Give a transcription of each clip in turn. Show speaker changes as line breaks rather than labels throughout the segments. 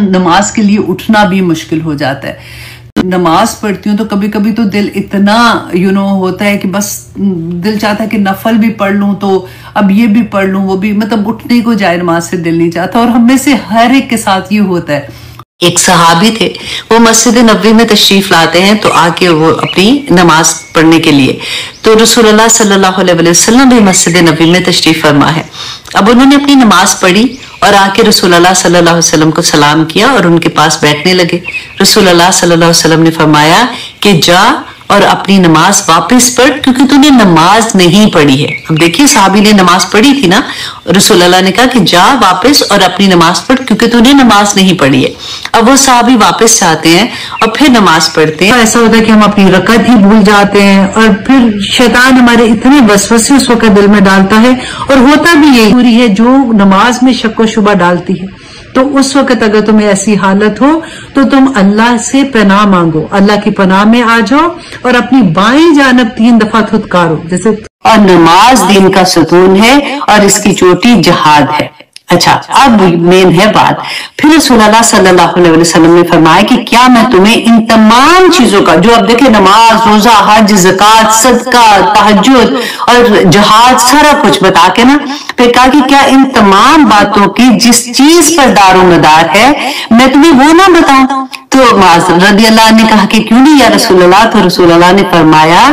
नमाज के लिए उठना भी मुश्किल हो जाता है। नमाज पढ़ती हूँ तो कभी कभी तो दिल इतना होता है कि बस दिल चाहता है कि नफल भी पढ़ लूँ, तो अब ये भी पढ़ लूँ वो भी, मतलब उठने को जाए नमाज से दिल नहीं चाहता। और हम में से हर एक के साथ ये होता है।
एक सहाबी थे, वो मस्जिद नबवी में तशरीफ लाते हैं तो आके वो अपनी नमाज पढ़ने के लिए, तो रसूलुल्लाह सल्लल्लाहु अलैहि वसल्लम भी मस्जिद नबवी में तशरीफ फरमा है। अब उन्होंने अपनी नमाज पढ़ी और आके रसूलुल्लाह सल्लल्लाहु अलैहि वसल्लम को सलाम किया और उनके पास बैठने लगे। रसूलुल्लाह सल्लल्लाहु अलैहि वसल्लम ने फरमाया कि जा और अपनी नमाज वापस पढ़, क्योंकि तूने नमाज नहीं पढ़ी है। अब देखिए साहबी ने नमाज पढ़ी थी ना, रसूलुल्लाह ने कहा कि जा वापस और अपनी नमाज पढ़ क्योंकि तूने नमाज नहीं पढ़ी है। अब वो साहबी वापस जाते हैं और फिर नमाज पढ़ते हैं।
ऐसा होता है कि हम अपनी रकत ही भूल जाते हैं और फिर शैतान हमारे इतने वसवसे उस वक्त दिल में डालता है, और होता भी यही पूरी है जो नमाज में शक व शुबा डालती है। तो उस वक्त अगर तुम्हें ऐसी हालत हो तो तुम अल्लाह से पनाह मांगो, अल्लाह की पनाह में आ जाओ और अपनी बाएं जानब 3 दफा थुतकारो जैसे।
और नमाज दीन का सुतून है और इसकी चोटी जिहाद है। अच्छा, अब मेन है बात। फिर रसूलुल्लाह सल्लल्लाहु अलैहि वसल्लम ने फरमाया कि क्या मैं तुम्हें इन तमाम चीजों का, जो अब देखे नमाज, रोजा, हज, ज़कात, सदका, तहज्जुद और जिहाद, सारा कुछ बता के ना फिर कहा कि क्या इन तमाम बातों की जिस चीज पर दारोमदार है मैं तुम्हें वो ना बताऊं? तो मुआज़ रज़ियल्लाहु अन्हु ने कहा कि क्यों नहीं या रसूलुल्लाह? तो रसूलुल्लाह ने फरमाया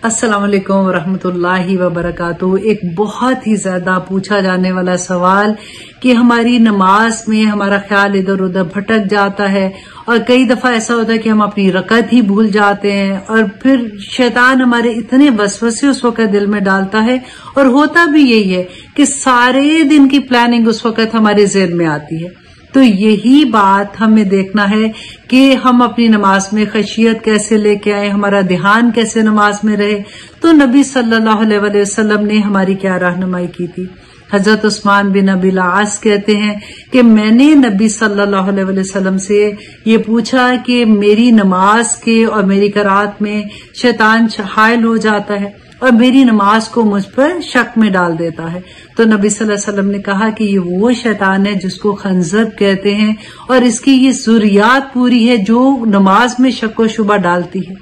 अस्सलाम वालेकुम रहमतुल्लाहि व बरकातुहू। एक बहुत ही ज्यादा पूछा जाने वाला सवाल कि हमारी नमाज में हमारा ख्याल इधर उधर भटक जाता है और कई दफा ऐसा होता है कि हम अपनी रकत ही भूल जाते हैं, और फिर शैतान हमारे इतने वसवसे उस वक्त दिल में डालता है, और होता भी यही है कि सारे दिन की प्लानिंग उस वक्त हमारे ज़हन में आती है। तो यही बात हमें देखना है कि हम अपनी नमाज में खशियत कैसे लेके आए, हमारा ध्यान कैसे नमाज में रहे। तो नबी सल्लल्लाहु अलैहि वसल्लम ने हमारी क्या रहनुमाई की थी। हजरत उस्मान बिन अबी आस कहते हैं कि मैंने नबी सल्लल्लाहु अलैहि वसल्लम से ये पूछा कि मेरी नमाज के और मेरी करात में शैतान हायल हो जाता है और मेरी नमाज को मुझ पर शक में डाल देता है। तो नबी सल्लल्लाहु अलैहि वसल्लम ने कहा कि ये वो शैतान है जिसको खंजब कहते हैं, और इसकी ये ज़ुर्रियात पूरी है जो नमाज में शक व शुबा डालती है।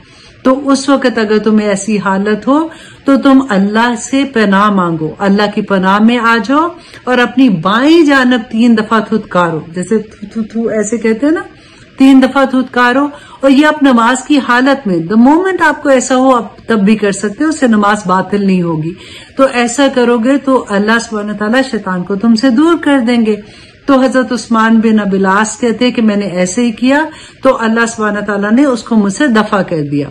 तो उस वक्त अगर तुम्हें ऐसी हालत हो तो तुम अल्लाह से पनाह मांगो, अल्लाह की पनाह में आ जाओ और अपनी बाएं जानब 3 दफा थुतकारो जैसे थू थू ऐसे कहते हैं ना, 3 दफा थुतकारो। और ये आप नमाज की हालत में, द मोमेंट आपको ऐसा हो आप तब भी कर सकते हो, उससे नमाज बातिल नहीं होगी। तो ऐसा करोगे तो अल्लाह सुब्हानहू तआला शैतान को तुमसे दूर कर देंगे। तो हजरत उस्मान बिन अबी आस कहते हैं कि मैंने ऐसे ही किया तो अल्लाह सुब्हानहू तआला ने उसको मुझसे दफा कर दिया।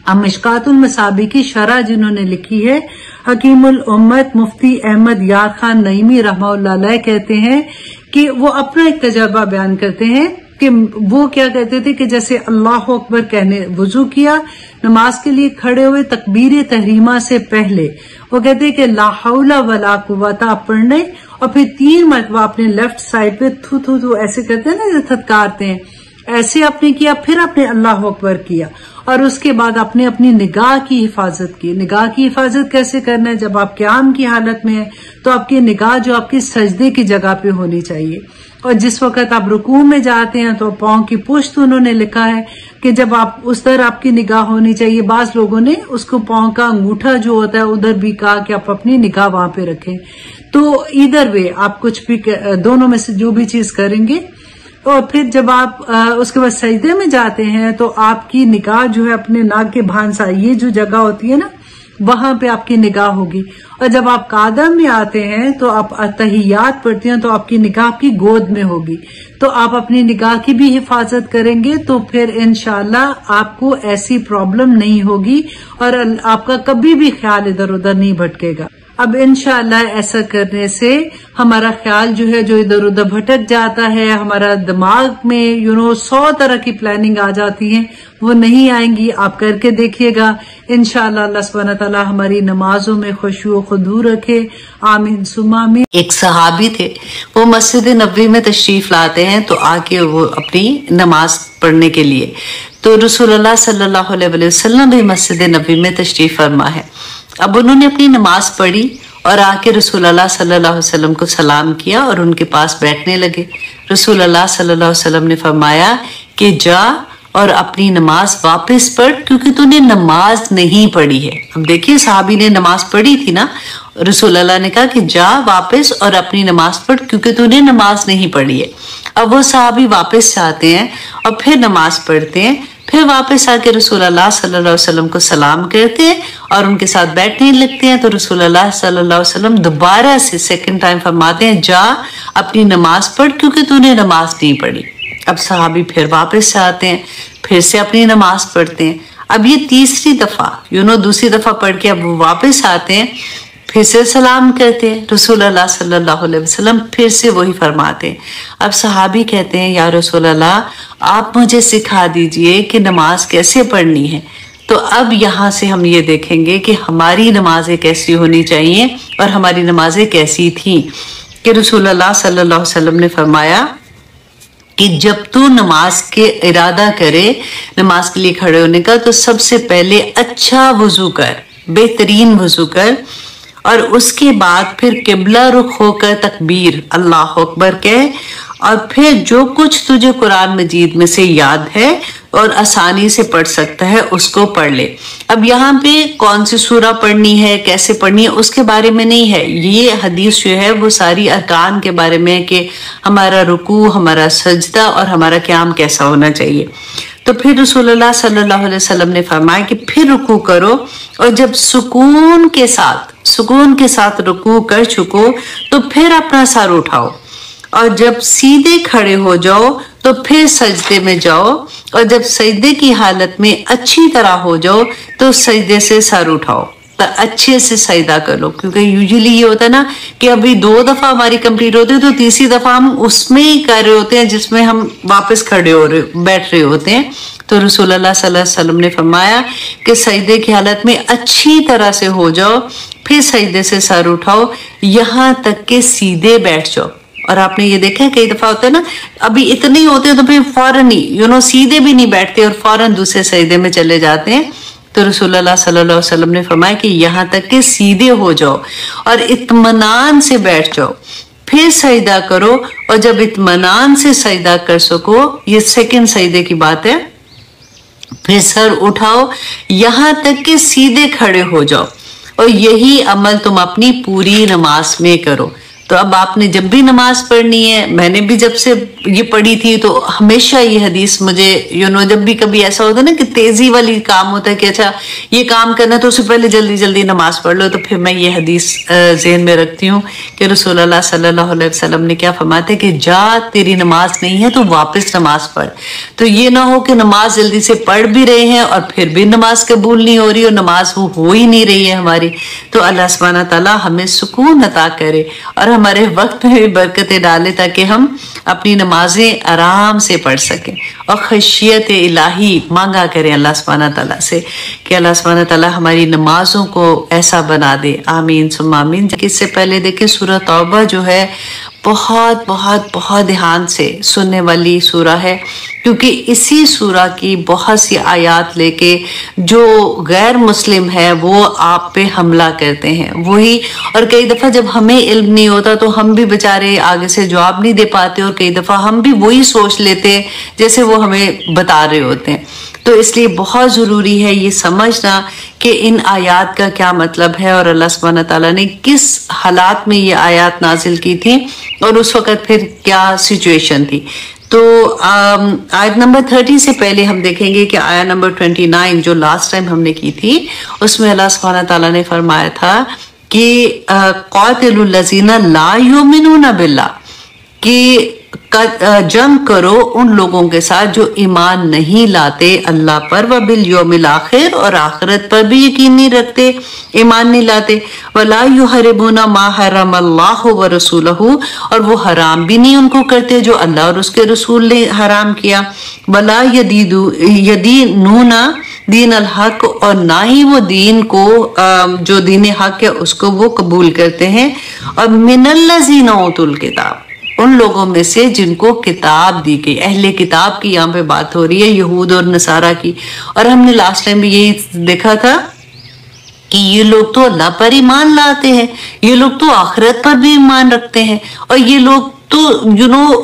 अब मिशकातुल मसाबी की शरह जिन्होंने लिखी है हकीमुल उम्मत मुफ्ती अहमद यार खान नईमी रहमतुल्लाह अलैह कहते हैं कि वो अपना एक तजर्बा बयान करते हैं कि वो क्या कहते थे कि जैसे अल्लाह अकबर कहने वुजू किया, नमाज के लिए खड़े हुए तकबीर तहरीमा से पहले वो कहते हैं कि ला हौला वला कुव्वता पढ़ने और फिर 3 मरतबा अपने लेफ्ट साइड पे थू थू थू ऐसे कहते हैं ना, थतकारते हैं, ऐसे आपने किया, फिर आपने अल्लाह अकबर किया और उसके बाद आपने अपनी निगाह की हिफाजत की। निगाह की हिफाजत कैसे करना है? जब आप क़याम की हालत में है तो आपकी निगाह जो आपकी सजदे की जगह पे होनी चाहिए, और जिस वक्त आप रुकू में जाते हैं तो पांव की पुश्त उन्होंने लिखा है कि जब आप उस तरह आपकी निगाह होनी चाहिए। बाज लोगों ने उसको पांव का अंगूठा जो होता है उधर भी कहा कि आप अपनी निगाह वहां पे रखें। तो इधर वे आप कुछ भी दोनों में से जो भी चीज करेंगे, और फिर जब आप उसके बाद सजदे में जाते हैं तो आपकी निगाह जो है अपने नाक के भांसा, ये जो जगह होती है ना, वहां पे आपकी निगाह होगी। और जब आप कादम में आते हैं तो आप तहियात पढ़ते हैं तो आपकी निगाह आपकी गोद में होगी। तो आप अपनी निगाह की भी हिफाजत करेंगे तो फिर इंशाअल्लाह आपको ऐसी प्रॉब्लम नहीं होगी और आपका कभी भी ख्याल इधर उधर नहीं भटकेगा। अब इंशाअल्लाह ऐसा करने से हमारा ख्याल जो है जो इधर उधर भटक जाता है, हमारा दिमाग में 100 तरह की प्लानिंग आ जाती है, वो नहीं आएंगी। आप करके देखिएगा, इंशाअल्लाह अल्लाह सुब्हानहू तआला हमारी नमाजों में खुशू खुदू रखे। आमीन सुम्मा आमीन।
एक सहाबी थे, वो मस्जिद नबवी में तशरीफ लाते हैं तो आके वो अपनी नमाज पढ़ने के लिए, तो रसूलुल्लाह सल्लल्लाहु अलैहि वसल्लम भी मस्जिद नबवी में तशरीफ फरमा है। अब उन्होंने अपनी नमाज पढ़ी और आके रसूल अल्लाह सल्लल्लाहु अलैहि वसल्लम को सलाम किया और उनके पास बैठने लगे। रसूल अल्लाह सल्लल्लाहु अलैहि वसल्लम ने फरमाया कि जा और अपनी नमाज वापस पढ़, क्योंकि तूने नमाज नहीं पढ़ी है। अब देखिए साहबी ने नमाज पढ़ी थी ना, रसूल अल्लाह ने कहा कि जा वापस और अपनी नमाज पढ़ क्योंकि तूने नमाज नहीं पढ़ी है। अब वो साहबी वापस जाते हैं और फिर नमाज पढ़ते हैं, फिर वापस आके रसूल अल्लाह सल्लल्लाहु अलैहि वसल्लम को सलाम करते हैं और उनके साथ बैठने लगते हैं। तो रसूल अल्लाह सल्लल्लाहु अलैहि वसल्लम दोबारा से सेकंड टाइम फरमाते हैं जा अपनी नमाज पढ़ क्योंकि तूने नमाज नहीं पढ़ी। अब सहाबी फिर वापस से आते हैं, फिर से अपनी नमाज पढ़ते हैं। अब ये तीसरी दफा दूसरी दफा पढ़ के अब वो वापस आते हैं, फिर से सलाम करते हैं। रसूल अल्लाह सल्लल्लाहु अलैहि वसल्लम फिर से वही फरमाते हैं। अब सहाबी कहते हैं या रसूल अल्लाह आप मुझे सिखा दीजिए कि नमाज कैसे पढ़नी है। तो अब यहाँ से हम ये देखेंगे कि हमारी नमाजें कैसी होनी चाहिए और हमारी नमाजें कैसी थी कि रसूल अल्लाह सल्लल्लाहु अलैहि वसल्लम ने फरमाया कि जब तू नमाज के इरादा करे, नमाज के लिए खड़े होने का, तो सबसे पहले अच्छा वुजू कर, बेहतरीन वुजू कर और उसके बाद फिर किबला रुख होकर तकबीर अल्लाह अकबर कह और फिर जो कुछ तुझे कुरान मजीद में से याद है और आसानी से पढ़ सकता है उसको पढ़ ले। अब यहाँ पे कौन सी सूरा पढ़नी है, कैसे पढ़नी है, उसके बारे में नहीं है। ये हदीस जो है वो सारी अरकान के बारे में है कि हमारा रुकू, हमारा सजदा और हमारा क़याम कैसा होना चाहिए। तो फिर रसूलुल्लाह सल्लल्लाहु अलैहि वसल्लम ने फरमाया कि फिर रुकू करो और जब सुकून के साथ रुकू कर चुको तो फिर अपना सर उठाओ और जब सीधे खड़े हो जाओ तो फिर सजदे में जाओ और जब सजदे की हालत में अच्छी तरह हो जाओ तो सजदे से सर उठाओ, तो अच्छे से सजदा कर लो। क्योंकि यूजुअली ये होता है ना कि अभी 2 दफा हमारी कंप्लीट होती है तो तीसरी दफा हम उसमें ही कर रहे होते हैं जिसमें हम वापस बैठ रहे होते हैं। तो रसूलुल्लाह सल्लल्लाहु अलैहि वसल्लम ने फरमाया कि सजदे की हालत में अच्छी तरह से हो जाओ, फिर सजदे से सर उठाओ यहाँ तक के सीधे बैठ जाओ। और आपने ये देखा है कई दफा होता है ना, अभी इतने ही होते हैं तो फिर फौरन ही सीधे भी नहीं बैठते और फौरन दूसरे सजदे में चले जाते हैं। तो रसूलुल्लाह सल्लल्लाहु अलैहि वसल्लम ने फरमाया कि यहाँ तक के सीधे हो जाओ और इत्मीनान से बैठ जाओ, फिर सजदा करो और जब इत्मीनान से सजदा कर सको, ये सेकंड सजदे की बात है, फिर सर उठाओ यहाँ तक कि सीधे खड़े हो जाओ और यही अमल तुम अपनी पूरी नमाज में करो। तो अब आपने जब भी नमाज पढ़नी है, मैंने भी जब से ये पढ़ी थी तो हमेशा ये हदीस मुझे जब भी कभी ऐसा होता है ना कि तेजी वाली काम होता है कि अच्छा ये काम करना तो उससे पहले जल्दी जल्दी नमाज पढ़ लो, तो फिर मैं ये हदीस ज़हन में रखती हूँ कि रसूलुल्लाह सल्लल्लाहु अलैहि वसल्लम ने क्या फरमाते कि जा तेरी नमाज नहीं है तो वापस नमाज पढ़। तो ये ना हो कि नमाज जल्दी से पढ़ भी रहे हैं और फिर भी नमाज कबूल नहीं हो रही और नमाज वो हो ही नहीं रही है हमारी। तो अल्लाह सुब्हानहू तआला हमें सुकून अता करे और हमारे वक्त में भी बरकतें डाले ताकि हम अपनी नमाजें आराम से पढ़ सकें और खशियत इलाही मांगा करें अल्लाह सुब्हानहू तआला से कि अल्लाह सुब्हानहू तआला हमारी नमाजों को ऐसा बना दे। आमीन सुम्मा आमीन। इससे पहले देखें सूरह तौबा जो है बहुत बहुत बहुत ध्यान से सुनने वाली सूरा है, क्योंकि इसी सूरा की बहुत सी आयात लेके जो गैर मुस्लिम है वो आप पे हमला करते हैं वही। और कई दफ़ा जब हमें इल्म नहीं होता तो हम भी बेचारे आगे से जवाब नहीं दे पाते और कई दफ़ा हम भी वही सोच लेते हैं जैसे वो हमें बता रहे होते हैं। तो इसलिए बहुत ज़रूरी है ये समझना कि इन आयात का क्या मतलब है और अल्लाह सुब्हानहू तआला ने किस हालात में ये आयात नाजिल की थी और उस वक़्त फिर क्या सिचुएशन थी। तो आयत नंबर 30 से पहले हम देखेंगे कि आयत नंबर 29 जो लास्ट टाइम हमने की थी उसमें अल्लाह सुब्हानहू तआला ने फरमाया था कि क़ातिलुल लज़ीना ला युमिनूना बिल्लाह, कि जंग करो उन लोगों के साथ जो ईमान नहीं लाते अल्लाह पर, व बिल यौमिल आखिर और आखिरत पर भी यकीन नहीं रखते, ईमान नहीं लाते। वला युहरिबूना मा हरमल्लाहु व रसूलहू, और वो हराम भी नहीं उनको करते जो अल्लाह और उसके रसूल ने हराम किया। वला यदीनूना दीन अल हक, और ना ही वो दीन को जो दीन हक है उसको वो कबूल करते हैं। और मिनल्लज़ीना उतुल किताब, उन लोगों में से जिनको किताब दी गई, अहले किताब की यहाँ पे बात हो रही है, यहूद और नसारा की। और हमने लास्ट टाइम भी यही देखा था कि ये लोग तो अल्लाह पर ईमान लाते हैं, ये लोग तो आखिरत पर भी ईमान रखते हैं, और ये लोग तो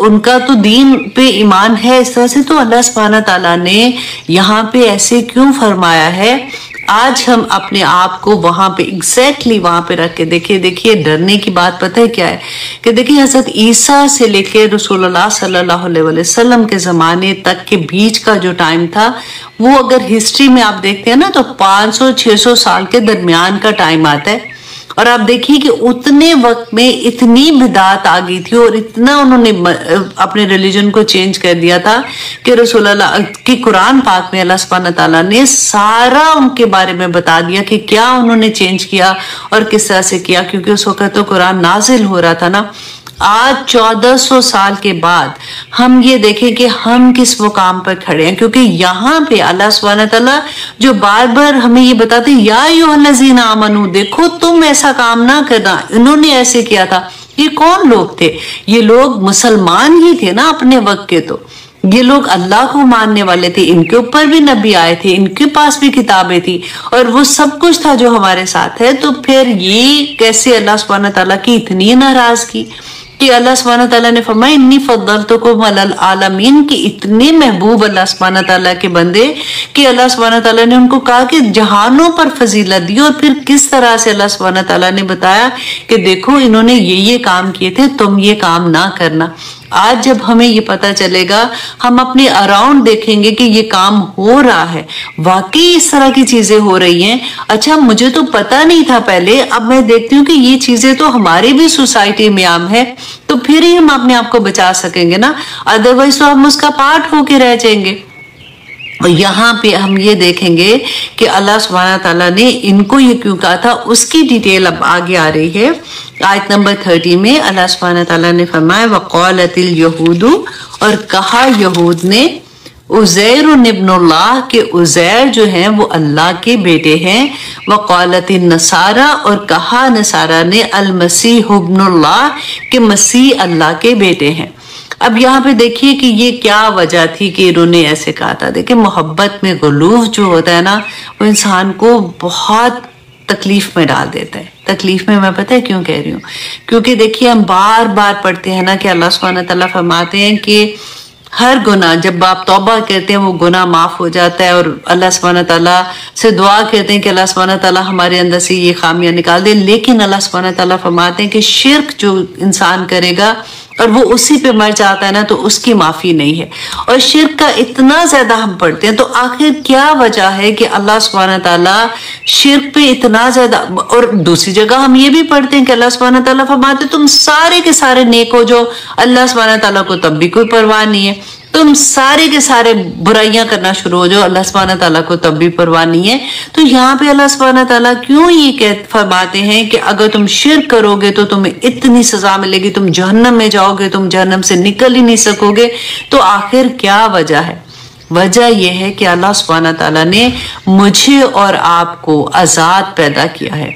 उनका तो दीन पे ईमान है इस तरह से, तो अल्लाह सुब्हानहू तआला ने यहाँ पे ऐसे क्यों फरमाया है। आज हम अपने आप को वहां पे एग्जैक्टली वहां पे रख के देखिए डरने की बात पता है क्या है कि देखिए हजरत ईसा से लेके रसूलुल्लाह सल्लल्लाहु अलैहि वसल्लम के जमाने तक के बीच का जो टाइम था, वो अगर हिस्ट्री में आप देखते हैं ना तो 500-600 साल के दरमियान का टाइम आता है। और आप देखिए कि उतने वक्त में इतनी बिदात आ गई थी और इतना उन्होंने अपने रिलीजन को चेंज कर दिया था कि रसूलुल्लाह की कुरान पाक में अल्लाह सुब्हानहू तआला ने सारा उनके बारे में बता दिया कि क्या उन्होंने चेंज किया और किस तरह से किया, क्योंकि उस वक्त तो कुरान नाजिल हो रहा था ना। आज 1400 साल के बाद हम ये देखें कि हम किस मुकाम पर खड़े हैं, क्योंकि यहाँ पे अल्लाह सुब्हानहू तआला जो बार बार हमें ये बताते या अय्युहल्लज़ीना आमनू, देखो तुम ऐसा काम ना करना, इन्होंने ऐसे किया था। ये कौन लोग थे? ये लोग मुसलमान ही थे ना अपने वक्त के, तो ये लोग अल्लाह को मानने वाले थे, इनके ऊपर भी नबी आए थे, इनके पास भी किताबें थी और वो सब कुछ था जो हमारे साथ है। तो फिर ये कैसे अल्लाह सुब्हानहू तआला की इतनी नाराजगी कि अल्लाह सुब्हानहू तआला ने फरमाया इन्नी फद्दलतुकुम अलल आलमीन, की इतने महबूब अल्लाह सुब्हानहू तआला के बंदे कि अल्लाह सुब्हानहू तआला ने उनको कहा कि जहानों पर फजीलत दी। और फिर किस तरह से अल्लाह सुब्हानहू तआला ने बताया कि देखो इन्होंने ये काम किए थे, तुम ये काम ना करना। आज जब हमें ये पता चलेगा, हम अपने अराउंड देखेंगे कि ये काम हो रहा है, वाकई इस तरह की चीजें हो रही हैं। अच्छा, मुझे तो पता नहीं था पहले, अब मैं देखती हूँ कि ये चीजें तो हमारी भी सोसाइटी में आम है, तो फिर ही हम अपने आप को बचा सकेंगे ना, अदरवाइज तो हम उसका पार्ट होके रह जाएंगे। और यहाँ पे हम ये देखेंगे कि अल्लाह सुब्हानहू तआला ने इनको ये क्यों कहा था, उसकी डिटेल अब आगे आ रही है। आयत नंबर 30 में अल्लाह सुब्हानहू तआला ने फरमाया वक़ालतिल यहूदु, और कहा यहूद ने उज़ैर इब्नुल्लाह, के उज़ैर जो हैं वो अल्लाह के बेटे हैं। वक़ालतिन नसारा, और कहा नसारा ने अल मसीह इब्नुल्लाह, के मसीह अल्लाह के बेटे हैं। अब यहाँ पे देखिए कि ये क्या वजह थी कि इन्होंने ऐसे कहा था। देखिए मोहब्बत में गुलूफ जो होता है ना, वो इंसान को बहुत तकलीफ में डाल देता है। तकलीफ में मैं पता है क्यों कह रही हूँ, क्योंकि देखिए हम बार बार पढ़ते हैं ना कि अल्लाह सुब्हानहू तआला फरमाते हैं कि हर गुनाह जब आप तौबा करते हैं वो गुनाह माफ हो जाता है, और अल्लाह सुब्हानहू तआला से दुआ करते हैं कि अल्लाह सुब्हानहू तआला हमारे अंदर से ये खामियां निकाल दे। लेकिन अल्लाह सुब्हानहू तआला फरमाते हैं कि शिर्क जो इंसान करेगा और वो उसी पे मर जाता है ना, तो उसकी माफी नहीं है। और शिर्क का इतना ज्यादा हम पढ़ते हैं, तो आखिर क्या वजह है कि अल्लाह सुब्हानहू तआला शिर्क पे इतना ज्यादा। और दूसरी जगह हम ये भी पढ़ते हैं कि अल्लाह सुब्हानहू तआला फरमाते तुम सारे के सारे नेक हो, जो अल्लाह सुब्हानहू तआला को तब भी कोई परवाह नहीं है। तुम सारे के सारे बुराइयां करना शुरू हो जाओ, अल्लाह सुब्हानहू तआला को तब भी परवाह नहीं है। तो यहाँ पे अल्लाह सुब्हानहू तआला क्यों ये फरमाते हैं कि अगर तुम शिर्क करोगे तो तुम्हें इतनी सजा मिलेगी, तुम जहन्नम में जाओगे, तुम जहन्नम से निकल ही नहीं सकोगे। तो आखिर क्या वजह है? वजह यह है कि अल्लाह सुब्हानहू तआला ने मुझे और आपको आजाद पैदा किया है,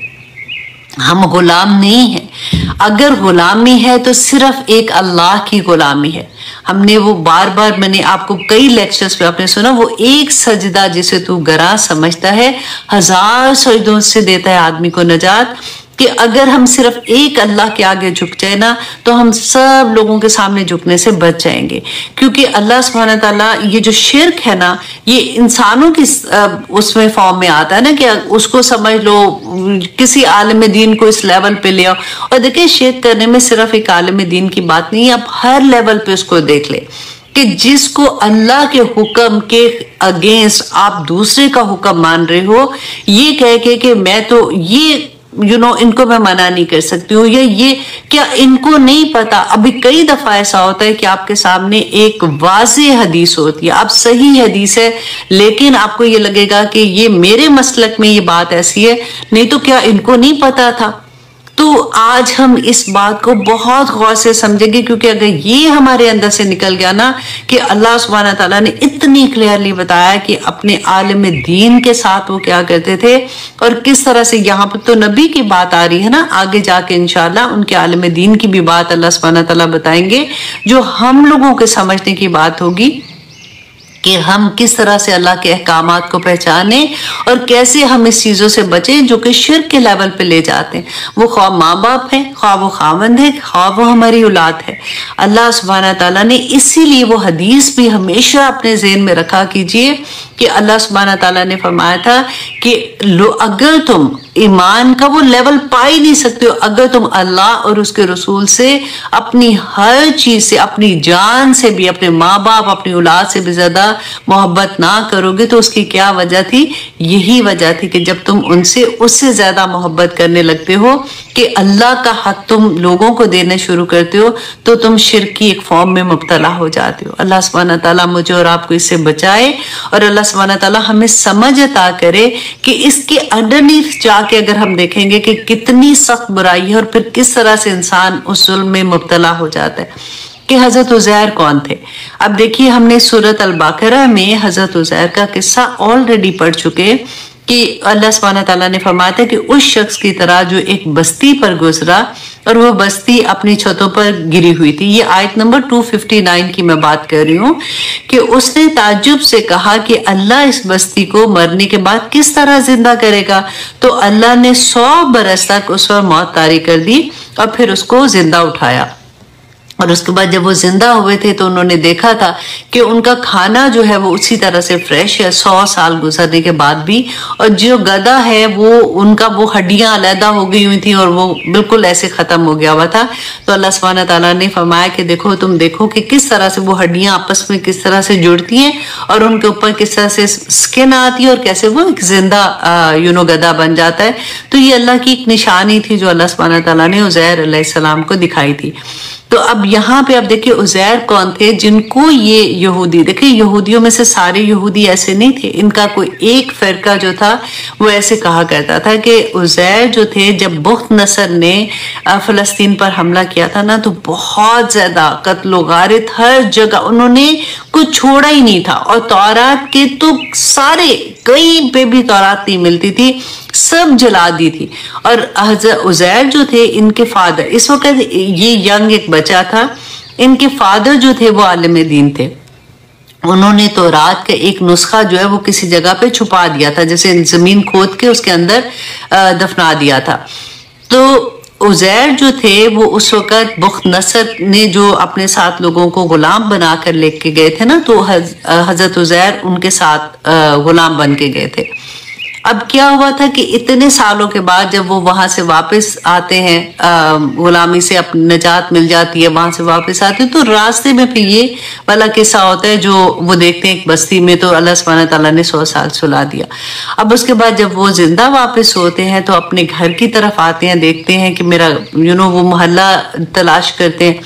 हम गुलाम नहीं हैं। अगर गुलामी है तो सिर्फ एक अल्लाह की गुलामी है। हमने वो बार बार, मैंने आपको कई लेक्चर्स पे आपने सुना, वो एक सजदा जिसे तू गरा समझता है 1000 सजदों से देता है आदमी को नजात। कि अगर हम सिर्फ एक अल्लाह के आगे झुक जाए ना, तो हम सब लोगों के सामने झुकने से बच जाएंगे। क्योंकि अल्लाह सुब्हानहू तआला, ये जो शिर्क है ना, ये इंसानों की उसमें फॉर्म में आता है ना, कि उसको समझ लो किसी आलिम दीन को इस लेवल पे ले आओ। और देखिए शिर्क करने में सिर्फ एक आलिम दीन की बात नहीं है, आप हर लेवल पे उसको देख ले कि जिसको अल्लाह के हुक्म के अगेंस्ट आप दूसरे का हुक्म मान रहे हो, ये कह के कि मैं तो ये इनको मैं मना नहीं कर सकती हूँ, या ये क्या इनको नहीं पता। अभी कई दफा ऐसा होता है कि आपके सामने एक वाज़े हदीस होती है, अब सही हदीस है, लेकिन आपको ये लगेगा कि ये मेरे मसलक में ये बात ऐसी है, नहीं तो क्या इनको नहीं पता था। तो आज हम इस बात को बहुत गौर से समझेंगे, क्योंकि अगर ये हमारे अंदर से निकल गया ना कि अल्लाह सुब्हानहू तआला ने इतनी क्लियरली बताया कि अपने आलिम दीन के साथ वो क्या करते थे, और किस तरह से यहाँ पर तो नबी की बात आ रही है ना, आगे जाके इंशाल्लाह उनके आलिम दीन की भी बात अल्लाह सुब्हानहू तआला बताएंगे, जो हम लोगों के समझने की बात होगी। کہ ہم کس طرح سے اللہ کے احکامات کو پہچانیں اور کیسے ہم اس چیزوں سے بچیں جو کہ شرک کے لیول پہ لے جاتے ہیں، وہ خواہ ماں باپ ہیں، خواہ وہ خاوند ہے، خواہ وہ ہماری اولاد ہے۔ اللہ سبحانہ تعالیٰ نے اسی لیے وہ حدیث بھی ہمیشہ اپنے ذہن میں رکھا کیجئے کہ اللہ سبحانہ تعالیٰ نے فرمایا تھا کہ اگر تم ایمان کا وہ لیول پا ہی نہیں سکتے ہو، اگر تم اللہ اور اس کے رسول سے اپنی ہر چیز سے، اپنی جان سے بھی، اپنے ماں باپ، اپنی اولاد سے بھی زیادہ محبت نہ کرو گے، تو اس کی کیا وجہ تھی؟ یہی وجہ تھی کہ جب تم ان سے اس سے زیادہ محبت کرنے لگتے ہو کہ اللہ کا حق تم لوگوں کو دینا شروع کرتے ہو، تو تم شرک کی ایک فارم میں مبتلا ہو جاتے ہو۔ اللہ سبحانہ تعالیٰ مجھے اور آپ کو اس سے بچائے، اور اللہ سبحانہ تعالیٰ ہمیں سمجھ عطا کرے کہ اس کے انڈرنیتھ جا کے اگر ہم دیکھیں گے کہ کتنی سخت برائی ہے اور پھر کس طرح سے انسان اس ظلم میں مبتلا ہو جاتا ہے۔ کہ حضرت عزیر کون تھے؟ اب دیکھیے، ہم نے سورۃ البقرہ میں حضرت عزیر کا قصہ آلریڈی پڑھ چکے کہ اللہ سبحانہ تعالیٰ نے فرمایا تھا کہ اس شخص کی طرح جو ایک بستی پر گزرا اور وہ بستی اپنی چھتوں پر گری ہوئی تھی۔ یہ آیت نمبر 259 کی میں بات کر رہی ہوں کہ اس نے تعجب سے کہا کہ اللہ اس بستی کو مرنے کے بعد کس طرح زندہ کرے گا؟ تو اللہ نے 100 برس تک اس پر موت طاری کر دی اور پھر اس کو زندہ اٹھایا۔ اور اس کے بعد جب وہ زندہ ہوئے تھے تو انہوں نے دیکھا تھا کہ ان کا کھانا جو ہے وہ اسی طرح سے فریش ہے 100 سال گزرنے کے بعد بھی، اور جو گدھا ہے وہ ان کا وہ ہڈیاں علیحدہ ہو گئی ہوئی تھیں اور وہ بالکل ایسے ختم ہو گیا ہوا تھا۔ تو اللہ سبحانہ تعالیٰ نے فرمایا کہ دیکھو، تم دیکھو کہ کس طرح سے وہ ہڈیاں آپس میں کس طرح سے جڑتی ہیں اور ان کے اوپر کس طرح سے سکن آتی ہے اور کیسے وہ ایک زندہ گدھا بن جاتا ہے۔ تو یہ اللہ کی ایک نشانی تھی جو اللہ سبحانہ تعالیٰ نے عزیر علیہ السلام کو دکھائی تھی۔ تو اب یہاں پہ اب دیکھیں عزیر کون تھے جن کو یہ یہودی، دیکھیں یہودیوں میں سے سارے یہودی ایسے نہیں تھے، ان کا کوئی ایک فرقہ جو تھا وہ ایسے کہا کرتا تھا کہ عزیر جو تھے، جب بخت نصر نے فلسطین پر حملہ کیا تھا نا، تو بہت زیادہ قتل و غارت ہر جگہ انہوں نے کچھ چھوڑا ہی نہیں تھا، اور تورات کے تو سارے کہیں پہ بھی تورات نہیں ملتی تھی، سب جلا دی تھی۔ اور حضرت عزیر جو تھے، ان کے فادر، اس وقت یہ ینگ ایک بچہ تھا، ان کے فادر جو تھے وہ عالم دین تھے۔ انہوں نے تورات کا ایک نسخہ جو ہے وہ کسی جگہ پہ چھپا دیا تھا، جیسے زمین کھود کے اس کے اندر دفنا دیا تھا۔ تو عزیر جو تھے وہ اس وقت بخت نصر نے جو اپنے ساتھ لوگوں کو غلام بنا کر لے کے گئے تھے نا، تو حضرت عزیر ان کے ساتھ غلام بن کے گئے تھے۔ اب کیا ہوا تھا کہ اتنے سالوں کے بعد جب وہ وہاں سے واپس آتے ہیں، غلامی سے اپنی نجات مل جاتی ہے، وہاں سے واپس آتے ہیں، تو راستے میں پھر یہ والا قصہ ہوتا ہے جو وہ دیکھتے ہیں ایک بستی میں، تو اللہ سبحانہ تعالیٰ نے 100 سال سلا دیا۔ اب اس کے بعد جب وہ زندہ واپس ہوتے ہیں تو اپنے گھر کی طرف آتے ہیں، دیکھتے ہیں کہ میرا وہ محلہ تلاش کرتے ہیں،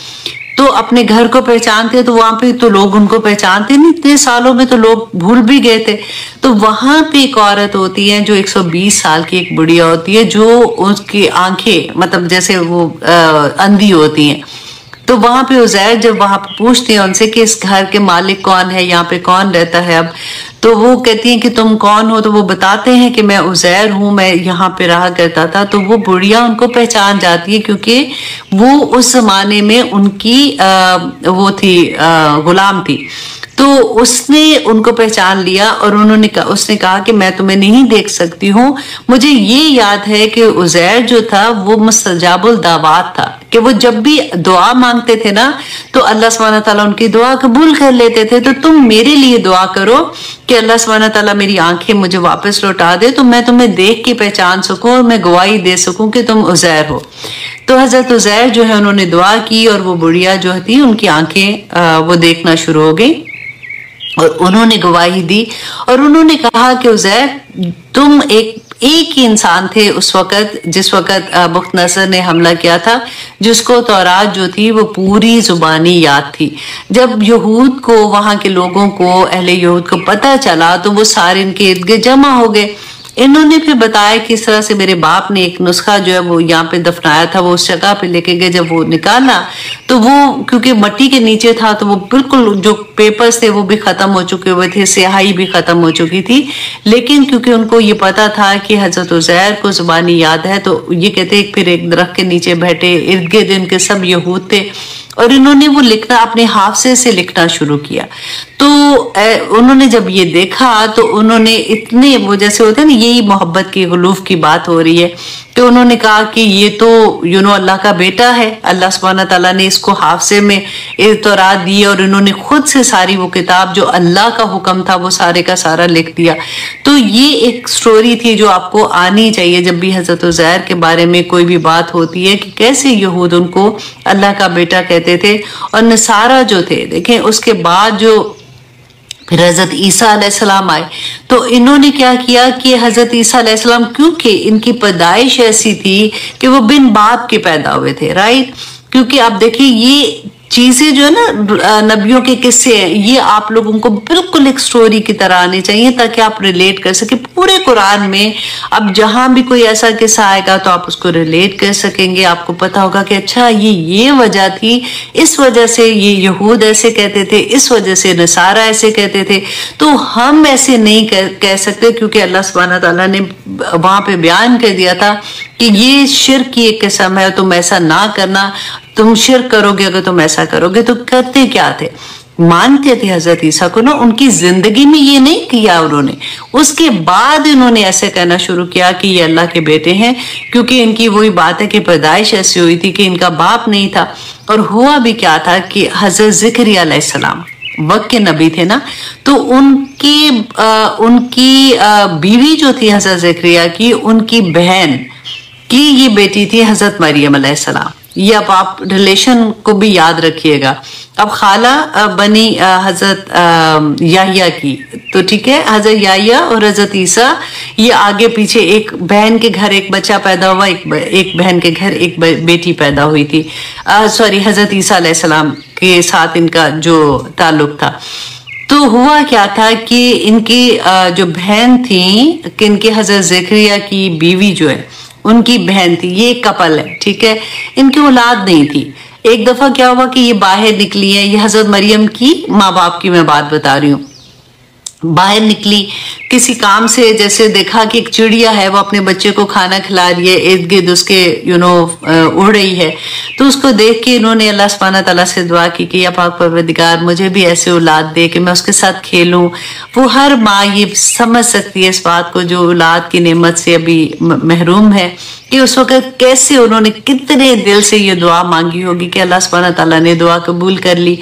تو اپنے گھر کو پہچانتے ہیں، تو وہاں پہ تو لوگ ان کو پہچانتے نہیں، اتنے سالوں میں تو لوگ بھول بھی گئے تھے۔ تو وہاں پہ ایک عورت ہوتی ہے جو 120 سال کی ایک بڑھیا ہوتی ہے، جو اس کی آنکھیں مطلب جیسے وہ اندھی ہوتی ہیں۔ تو وہاں پہ عزیر جب وہاں پہ پوچھتے ہیں ان سے کہ اس گھر کے مالک کون ہے، یہاں پہ کون رہتا ہے اب، تو وہ کہتی ہیں کہ تم کون ہو؟ تو وہ بتاتے ہیں کہ میں عزیر ہوں، میں یہاں پہ رہا کرتا تھا۔ تو وہ بڑھیا ان کو پہچان جاتی ہے کیونکہ وہ اس زمانے میں ان کی وہ تھی غلام تھی، تو اس نے ان کو پہچان لیا اور اس نے کہا کہ میں تمہیں نہیں دیکھ سکتی ہوں، مجھے یہ یاد ہے کہ عزیر جو تھا وہ مستجاب الدعوات تھا، کہ وہ جب بھی دعا مانگتے تھے نا تو اللہ سبحانہ تعالیٰ ان کی دعا قبول کر لیتے تھے۔ تو تم میرے لیے دعا کرو کہ اللہ سبحانہ تعالیٰ میری آنکھیں مجھے واپس لوٹا دے، تو میں تمہیں دیکھ کے پہچان سکوں اور میں گواہی دے سکوں کہ تم عزیر ہو۔ تو حضرت عزیر جو ہے انہوں نے دعا کی اور وہ بڑھیا جو تھی ان کی آنکھیں وہ دیکھنا شروع ہو گئی اور انہوں نے گواہی دی، اور انہوں نے کہا کہ عزیر تم ایک ہی انسان تھے اس وقت جس وقت بخت نصر نے حملہ کیا تھا، جس کو تورات جو تھی وہ پوری زبانی یاد تھی۔ جب یہود کو، وہاں کے لوگوں کو، اہل یہود کو پتہ چلا تو وہ سارے ان کے ارد گرد جمع ہو گئے، इन्होंने फिर बताया कि इस तरह से मेरे बाप ने एक नुस्खा जो है वो यहाँ पे दफनाया था, वो उस जगह पे लेके गए, जब वो निकाला तो वो क्योंकि मट्टी के नीचे था तो वो बिल्कुल जो पेपर्स थे वो भी खत्म हो चुके हुए थे, स्याही भी खत्म हो चुकी थी। लेकिन क्योंकि उनको ये पता था कि हजरत उज़ैर को जुबानी याद है, तो ये कहते फिर एक दरख्त के नीचे बैठे, इर्द गिर्द इनके सब यहूद थे और इन्होंने वो लिखना अपने हाफसे से लिखना शुरू किया। तो उन्होंने जब ये देखा तो उन्होंने इतने, वो जैसे होते हैं ना, यही मोहब्बत की गुलूफ की बात हो रही है, तो उन्होंने कहा कि ये तो अल्लाह का बेटा है, अल्लाह सुब्हानहू तआला ने इसको हाफसे में तौरात दी और इन्होंने खुद से सारी वो किताब जो अल्लाह का हुक्म था वो सारे का सारा लिख दिया। तो ये एक स्टोरी थी जो आपको आनी चाहिए जब भी हजरत उज़ैर के बारे में कोई भी बात होती है, कि कैसे यहूद उनको अल्लाह का बेटा कहते थे। और नसारा जो थे, देखें उसके बाद जो फिर हजरत ईसा अलैहिस्सलाम आए तो इन्होंने क्या किया कि हजरत ईसा अलैहिस्सलाम, क्योंकि इनकी पैदाइश ऐसी थी कि वो बिन बाप के पैदा हुए थे, राइट, क्योंकि आप देखिए ये चीजें जो है ना नबियों के किस्से हैं, ये आप लोगों को बिल्कुल एक स्टोरी की तरह आनी चाहिए ताकि आप रिलेट कर सके। पूरे कुरान में अब जहां भी कोई ऐसा किस्सा आएगा तो आप उसको रिलेट कर सकेंगे, आपको पता होगा कि अच्छा ये वजह थी, इस वजह से ये यहूद ऐसे कहते थे, इस वजह से नसारा ऐसे कहते थे। तो हम ऐसे नहीं कह सकते क्योंकि अल्लाह सुब्हानहू तआला ने वहां पे बयान कर दिया था कि ये शिर्क की एक किस्म है, तुम ऐसा ना करना, तुम शिर्क करोगे अगर तुम ऐसा करोगे। तो करते क्या थे, मानते थे हजरत ईसा को ना, उनकी जिंदगी में ये नहीं किया उन्होंने, उसके बाद इन्होंने ऐसे कहना शुरू किया कि ये अल्लाह के बेटे हैं, क्योंकि इनकी वही बात है कि पैदाइश ऐसी हुई थी कि इनका बाप नहीं था। और हुआ भी क्या था कि हजरत ज़करिया अलैहिस्सलाम वक्त के नबी थे ना, तो उनकी बीवी जो थी हजरत ज़करिया की, उनकी बहन की ये बेटी थी हजरत मरियम अलैहिस्सलाम। ये अब आप रिलेशन को भी याद रखिएगा। अब खाला बनी हजरत याहिया की, तो ठीक है, हजरत याहिया और हजरत ईसा, ये आगे पीछे, एक बहन के घर एक बच्चा पैदा हुआ, एक बहन के घर एक बेटी पैदा हुई थी। सॉरी, हजरत ईसा अलैहिस्सलाम के साथ इनका जो ताल्लुक था। तो हुआ क्या था कि इनकी जो बहन थी, कि इनके हजरत ज़करिया की बीवी जो है, उनकी बहन थी, ये एक कपल है, ठीक है, इनकी औलाद नहीं थी। एक दफा क्या हुआ कि ये बाहर निकली है, ये हजरत मरियम की माँ बाप की मैं बात बता रही हूँ, बाहर निकली किसी काम से, जैसे देखा कि एक चिड़िया है वो अपने बच्चे को खाना खिला रही है, इर्द गिर्द उसके उड़ रही है, तो उसको देख के इन्होंने अल्लाह सुब्हानहू तआला से दुआ की कि या पाक परवरदिगार मुझे भी ऐसे औलाद दे कि मैं उसके साथ खेलूं। वो हर माँ ये समझ सकती है इस बात को जो औलाद की नेमत से अभी महरूम है, कि उस वक्त कैसे उन्होंने कितने दिल से ये दुआ मांगी होगी कि अल्लाह सुब्हानहू तआला ने दुआ कबूल कर ली।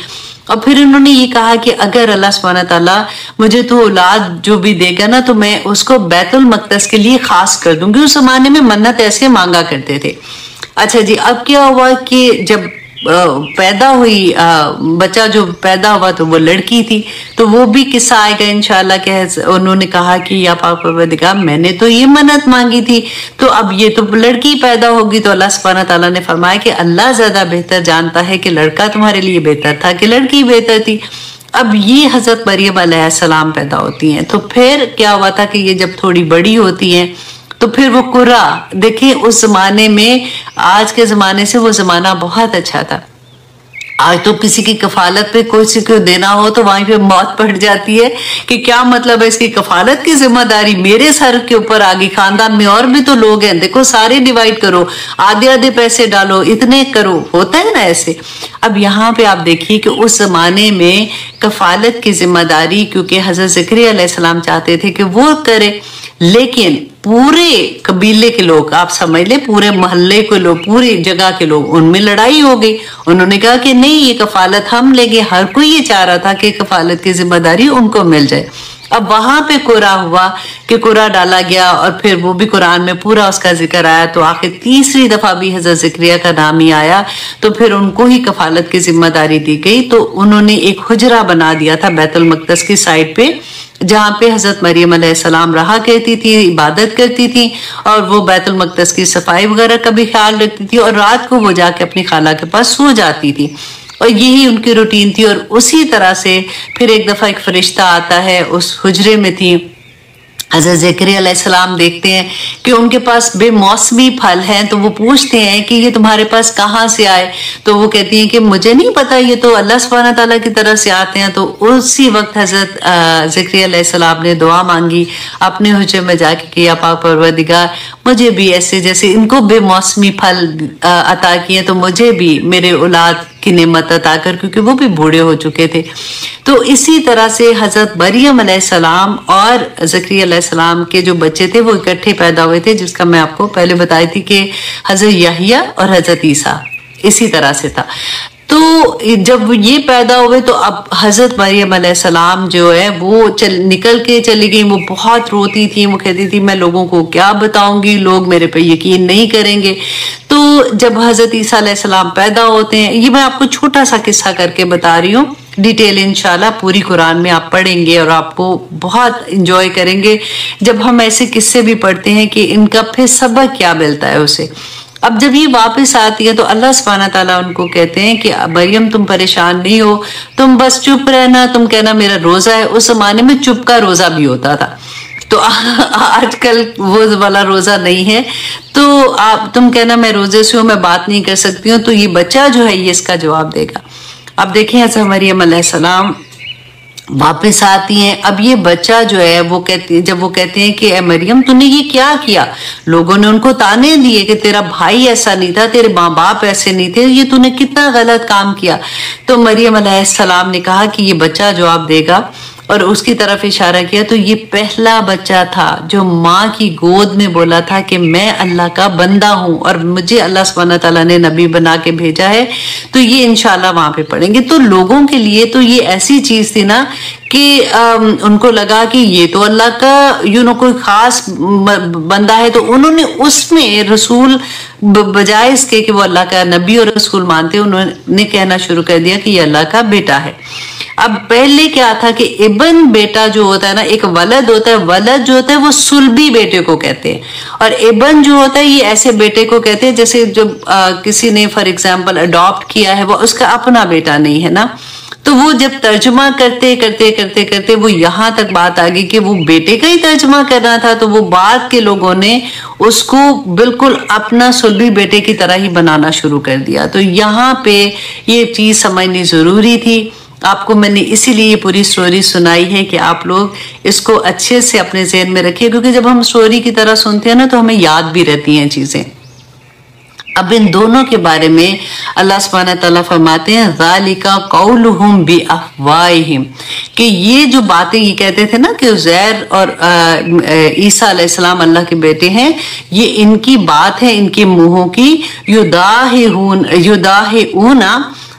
और फिर उन्होंने ये कहा कि अगर अल्लाह सुब्हानहू तआला मुझे तो औलाद जो भी देगा ना, तो मैं उसको बैतुल मक़दस के लिए खास कर दूंगी। उस जमाने में मन्नत ऐसे मांगा करते थे। अच्छा जी, अब क्या हुआ कि जब पैदा हुई बच्चा जो पैदा हुआ तो वो लड़की थी, तो वो भी किस्सा आएगा इंशाल्लाह। के उन्होंने कहा कि या पाक परवरदिगार मैंने तो ये मन्नत मांगी थी, तो अब ये तो लड़की पैदा होगी। तो अल्लाह सुब्हानहू तआला ने फरमाया कि अल्लाह ज्यादा बेहतर जानता है कि लड़का तुम्हारे लिए बेहतर था कि लड़की बेहतर थी। अब ये हजरत मरियम अलैहिस्सलाम पैदा होती हैं। तो फिर क्या हुआ था कि ये जब थोड़ी बड़ी होती हैं तो फिर वो कुरा, देखिए उस जमाने में आज के जमाने से वो जमाना बहुत अच्छा था। आज तो किसी की कफालत पे किसी को देना हो तो वहीं पे मौत पड़ जाती है कि क्या मतलब है, इसकी कफालत की जिम्मेदारी मेरे सर के ऊपर आ गई, खानदान में और भी तो लोग हैं, देखो सारे डिवाइड करो, आधे आधे पैसे डालो, इतने करो, होता है ना ऐसे। अब यहाँ पे आप देखिए कि उस जमाने में कफालत की जिम्मेदारी क्योंकि हजरत ज़करिया अलैहिस्सलाम चाहते थे कि वो करे, लेकिन पूरे कबीले के लोग, आप समझ ले पूरे मोहल्ले के लोग, पूरी जगह के लोग, उनमें लड़ाई हो गई। उन्होंने कहा कि नहीं ये कफालत हम लेंगे। हर कोई ये चाह रहा था कि कफालत की जिम्मेदारी उनको मिल जाए। अब वहां पे कुरा हुआ कि कुरा डाला गया और फिर वो भी कुरान में पूरा उसका जिक्र आया। तो आखिर तीसरी दफा भी हजरत ज़करिया का नाम ही आया, तो फिर उनको ही कफालत की जिम्मेदारी दी गई। तो उन्होंने एक हुजरा बना दिया था बैतुल मक़दस की साइड पे, जहाँ पे हजरत मरियम अलैहिस्सलाम रहा करती थी, इबादत करती थी, और वो बैतुल मक़दस की सफाई वगैरह का भी ख्याल रखती थी, और रात को वो जाके अपनी खाला के पास सो जाती थी, और यही उनकी रूटीन थी। और उसी तरह से फिर एक दफा एक फरिश्ता आता है, उस हुजरे में थी हज़रत ज़करिया अलैहिस्सलाम देखते हैं कि उनके पास बेमौसमी फल हैं, तो वो पूछते हैं कि ये तुम्हारे पास कहाँ से आए। तो वो कहती हैं कि मुझे नहीं पता, ये तो अल्लाह सुब्हानहू तआला की तरफ से आते हैं। तो उसी वक्त हज़रत ज़करिया अलैहिस्सलाम ने दुआ मांगी अपने हुजरे में जाके कि या पाक परवरदिगार, मुझे भी ऐसे जैसे इनको बेमौसमी फल अता किए, तो मुझे भी मेरे औलाद की नेमत अता कर, क्योंकि वो भी बूढ़े हो चुके थे। तो इसी तरह से हज़रत मरियम अलैहिस्सलाम और ज़करिया अलैहिस्सलाम के जो बच्चे थे वो इकट्ठे पैदा हुए थे, जिसका मैं आपको पहले बताई थी कि हज़रत यहिया और हज़रत ईसा इसी तरह से था। तो जब ये पैदा हुए तो अब हज़रत मरियम अलैहिस्सलाम जो है वो निकल के चली गई। वो बहुत रोती थी, वो कहती थी मैं लोगों को क्या बताऊंगी, लोग मेरे पे यकीन नहीं करेंगे। तो जब हज़रत ईसा अलैहिस्सलाम पैदा होते हैं, ये मैं आपको छोटा सा किस्सा करके बता रही हूँ, डिटेल इंशाल्लाह पूरी कुरान में आप पढ़ेंगे और आपको बहुत इंजॉय करेंगे जब हम ऐसे किस्से भी पढ़ते हैं कि इनका फिर सबक क्या मिलता है उसे। अब जब ये वापस आती है तो अल्लाह सुब्हानहू तआला उनको कहते हैं कि मरियम तुम परेशान नहीं हो, तुम बस चुप रहना, तुम कहना मेरा रोजा है। उस जमाने में चुप का रोजा भी होता था, तो आजकल वो वाला रोजा नहीं है। तो तुम कहना मैं रोजे से हूँ, मैं बात नहीं कर सकती हूँ। तो ये बच्चा जो है ये इसका जवाब देगा। अब देखें हज़रत मरियम अलैहिस्सलाम वापस आती हैं। अब ये बच्चा जो है वो जब वो कहते हैं कि ए मरियम तूने ये क्या किया, लोगों ने उनको ताने दिए कि तेरा भाई ऐसा नहीं था, तेरे माँ बाप ऐसे नहीं थे, ये तूने कितना गलत काम किया। तो मरियम अलैहिस्सलाम ने कहा कि ये बच्चा जवाब देगा और उसकी तरफ इशारा किया। तो ये पहला बच्चा था जो माँ की गोद में बोला था कि मैं अल्लाह का बंदा हूँ और मुझे अल्लाह सुब्हानहू तआला ने नबी बना के भेजा है। तो ये इंशाल्लाह वहां पे पढ़ेंगे। तो लोगों के लिए तो ये ऐसी चीज थी ना कि उनको लगा कि ये तो अल्लाह का कोई खास बंदा है, तो उन्होंने उसमें रसूल बजाय इसके कि वो अल्लाह का नबी और रसूल मानते, उन्होंने कहना शुरू कर दिया कि ये अल्लाह का बेटा है। अब पहले क्या था कि इब्न बेटा जो होता है ना, एक वलद होता है, वलद जो होता है वो सुलभी बेटे को कहते हैं, और इब्न जो होता है ये ऐसे बेटे को कहते हैं जैसे जब किसी ने फॉर एग्जांपल अडॉप्ट किया है, वो उसका अपना बेटा नहीं है ना। तो वो जब तर्जुमा करते करते करते करते वो यहाँ तक बात आ गई कि वो बेटे का ही तर्जुमा करना था, तो वो बाद के लोगों ने उसको बिल्कुल अपना सुलभी बेटे की तरह ही बनाना शुरू कर दिया। तो यहाँ पे ये चीज समझनी जरूरी थी। आपको मैंने इसीलिए ये पूरी स्टोरी सुनाई है कि आप लोग इसको अच्छे से अपने ज़हन में रखिए, क्योंकि जब हम स्टोरी की तरह सुनते हैं ना तो हमें याद भी रहती हैं चीजें। अब इन दोनों के बारे में अल्लाह सुब्हानहू तआला फरमाते हैं ज़ालिका कौलुहुम बिअफ़वाहिहिम, कि ये जो बातें ये कहते थे ना कि उज़ैर और ईसा अलैहिस्सलाम अल्लाह के बेटे हैं, ये इनकी बात है, इनके मुंहों की। युदाहिऊना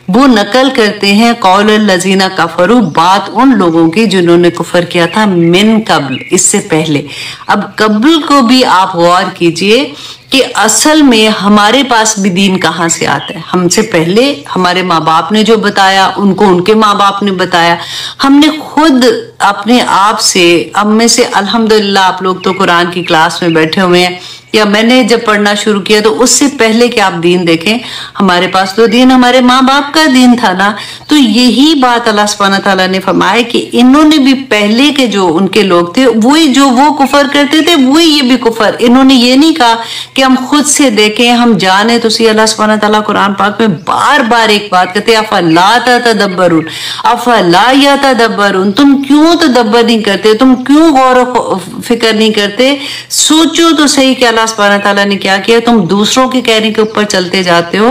वो नकल करते हैं कौल लजीना कफरू, बात उन लोगों की जिन्होंने कुफर किया था मिन कब्ल, इससे पहले। अब कब्ल को भी आप गौर कीजिए कि असल में हमारे पास भी दीन कहाँ से आता है। हमसे पहले हमारे माँ बाप ने जो बताया, उनको उनके माँ बाप ने बताया, हमने खुद अपने आप से, अब में से अल्हम्दुलिल्लाह आप लोग तो कुरान की क्लास में बैठे हुए हैं, या मैंने जब पढ़ना शुरू किया तो उससे पहले कि आप दीन देखें, हमारे पास तो दीन हमारे माँ बाप का दीन था ना। तो यही बात अल्लाह सुब्हानहू तआला ने फरमाया कि इन्होंने भी पहले के जो उनके लोग थे वही जो वो कुफर करते थे वही ये भी कुफर। इन्होंने ये नहीं कहा कि हम खुद से देखें, हम जाने। तो सी अल्लाह सुब्हानहू तआला कुरान पाक में बार बार एक बात कहते हैं अफला तदब्बरून, अफला यतदब्बरून, तुम क्यों तदब्बर नहीं करते, तुम क्यों गौर फिक्र नहीं करते, सोचो तो सही कि अल्लाह सुब्हानहू तआला ने क्या किया। तुम दूसरों के कहने के ऊपर चलते जाते हो।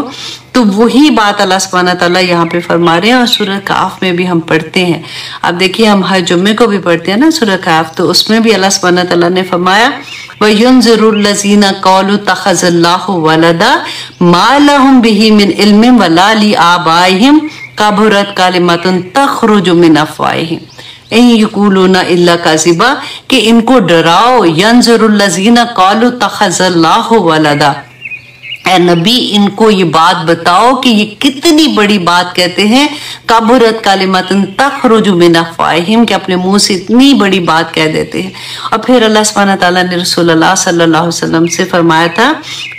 तो वही बात अल्लाह सुब्हानहू तआला यहाँ पे फरमा रहे हैं, और सूरह काफ में भी हम पढ़ते हैं। अब देखिए हम हर जुम्मे को भी पढ़ते हैं ना सूरह काफ, तो उसमें भी अल्लाह सुब्हानहू तआला ने फरमाया वयुनज़िरुल लज़ीना क़ालू तख़ज़ल्लाहु वलदा मा लहुम बिही मिन इल्मिन वला लिआबाइहिम कबुरत कलिमतुन तख़रुजु मिन अफ़वाहिहिम यक़ूलूना इल्ला काज़िबा, कि इनको डराओ। यंज़ुरुल लज़ीना क़ालू तख़ज़ल्लाहु वलदा, ए नबी इनको ये बात बताओ कि ये कितनी बड़ी बात कहते हैं, कबुरत कलिमतन तखरुजु मिन अफ़वाहिहिम, कि अपने मुंह से इतनी बड़ी बात कह देते हैं। और फिर अल्लाह सुब्हानहू तआला ने रसूलुल्लाह सल्लल्लाहु अलैहि वसल्लम से फरमाया था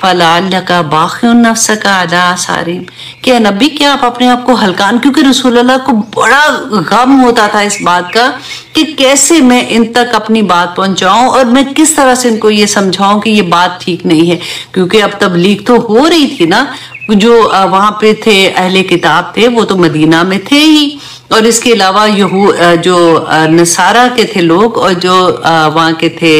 फलअल्लका बाखिउन नफ्सका अला आसारिहिम, कि नबी क्या आप अपने आप को हल्कान, क्योंकि रसूलुल्लाह को बड़ा गम होता था इस बात का कि कैसे मैं इन तक अपनी बात पहुंचाऊं और मैं किस तरह से इनको ये समझाऊं कि ये बात ठीक नहीं है, क्योंकि अब तबलीग तो हो रही थी ना। जो वहां पे थे अहले किताब थे वो तो मदीना में थे ही, और इसके अलावा जो नसारा के थे लोग और जो वहाँ के थे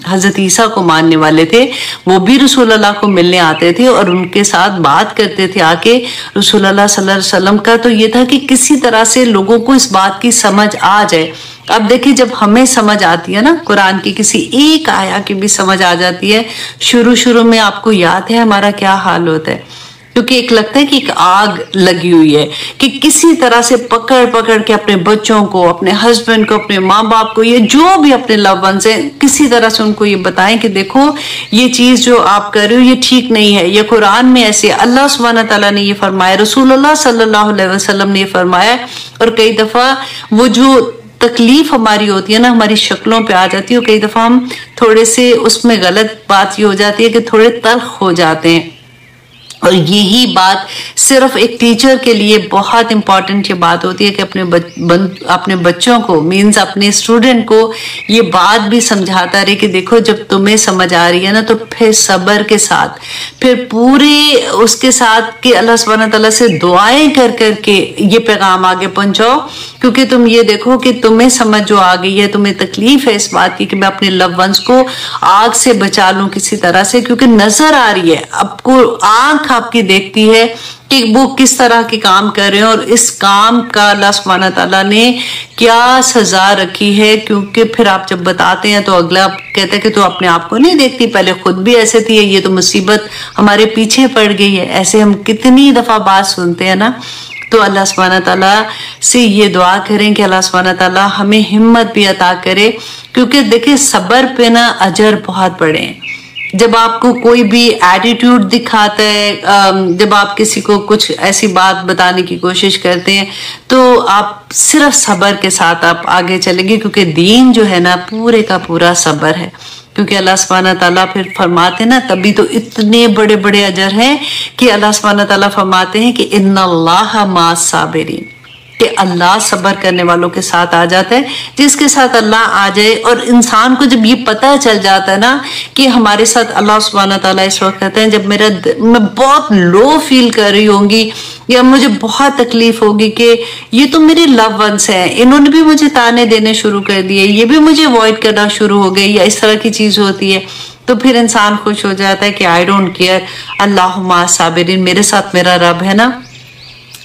हजरत ईसा को मानने वाले थे, वो भी रसूलुल्लाह को मिलने आते थे और उनके साथ बात करते थे आके। रसूलुल्लाह सल्लल्लाहु अलैहि वसल्लम का तो ये था कि किसी तरह से लोगों को इस बात की समझ आ जाए। अब देखिए जब हमें समझ आती है ना, कुरान की किसी एक आया की भी समझ आ जाती है, शुरू शुरू में आपको याद है हमारा क्या हाल होता है, क्योंकि एक लगता है कि एक आग लगी हुई है कि किसी तरह से पकड़ पकड़ के अपने बच्चों को, अपने हस्बैंड को, अपने माँ बाप को, ये जो भी अपने लव वंस हैं, किसी तरह से उनको ये बताएं कि देखो ये चीज जो आप कर रहे हो ये ठीक नहीं है, ये कुरान में ऐसे अल्लाह सुब्हानहू तआला ने ये फरमाया, रसूलुल्लाह सल्लल्लाहु अलैहि वसल्लम ने ये फरमाया। और कई दफा वो जो तकलीफ हमारी होती है ना, हमारी शक्लों पे आ जाती है, और कई दफा हम थोड़े से उसमें गलत बात ये हो जाती है कि थोड़े तल्ख हो जाते हैं। और यही बात सिर्फ एक टीचर के लिए बहुत इंपॉर्टेंट ये बात होती है कि अपने बच्चों को, मीन्स अपने स्टूडेंट को ये बात भी समझाता रहे कि देखो जब तुम्हें समझ आ रही है ना तो फिर सब्र के साथ, फिर पूरे उसके साथ कि अल्लाह सुब्हानहू तआला से दुआएं कर करके ये पैगाम आगे पहुंचाओ, क्योंकि तुम ये देखो कि तुम्हें समझ जो आ गई है, तुम्हें तकलीफ है इस बात की कि मैं अपने लव वंस को आग से बचा लूं किसी तरह से, क्योंकि नजर आ रही है आपको, आंख आपकी देखती है कि वो किस तरह के काम कर रहे हैं और इस काम का अल्लाह सुब्हानहू तआला ने क्या सजा रखी है। क्योंकि फिर आप जब बताते हैं तो अगला कहता है कि तू अपने आप को नहीं देखती, पहले खुद भी ऐसे थी, ये तो मुसीबत हमारे पीछे पड़ गई है। ऐसे हम कितनी दफा बात सुनते हैं ना। तो अल्लाह सुब्हानहू तआला से ये दुआ करें कि अल्लाह सुब्हानहू तआला हमें हिम्मत भी अता करे, क्योंकि देखिए सब्र पे ना अजर बहुत बड़े हैं। जब आपको कोई भी एटीट्यूड दिखाता है, जब आप किसी को कुछ ऐसी बात बताने की कोशिश करते हैं, तो आप सिर्फ सब्र के साथ आप आगे चलेंगे, क्योंकि दीन जो है ना पूरे का पूरा सब्र है। क्योंकि अल्लाह सुब्हानहू तआला फिर फरमाते ना, तभी तो इतने बड़े बड़े अजर हैं कि अल्लाह सुब्हानहू तआला फरमाते हैं कि इन्नल्लाह मास साबिरीन, कि अल्लाह सब्र करने वालों के साथ आ जाता है। जिसके साथ अल्लाह आ जाए, और इंसान को जब ये पता चल जाता है ना कि हमारे साथ अल्लाह सुब्हानहू तआला इस वक्त कहते हैं जब मैं बहुत लो फील कर रही होंगी या मुझे बहुत तकलीफ होगी कि ये तो मेरे लव वंस हैं, इन्होंने भी मुझे ताने देने शुरू कर दिए, ये भी मुझे अवॉइड करना शुरू हो गई, या इस तरह की चीज होती है, तो फिर इंसान खुश हो जाता है कि आई डोंट केयर, अल्लाह मा साबिरीन, मेरे साथ मेरा रब है ना,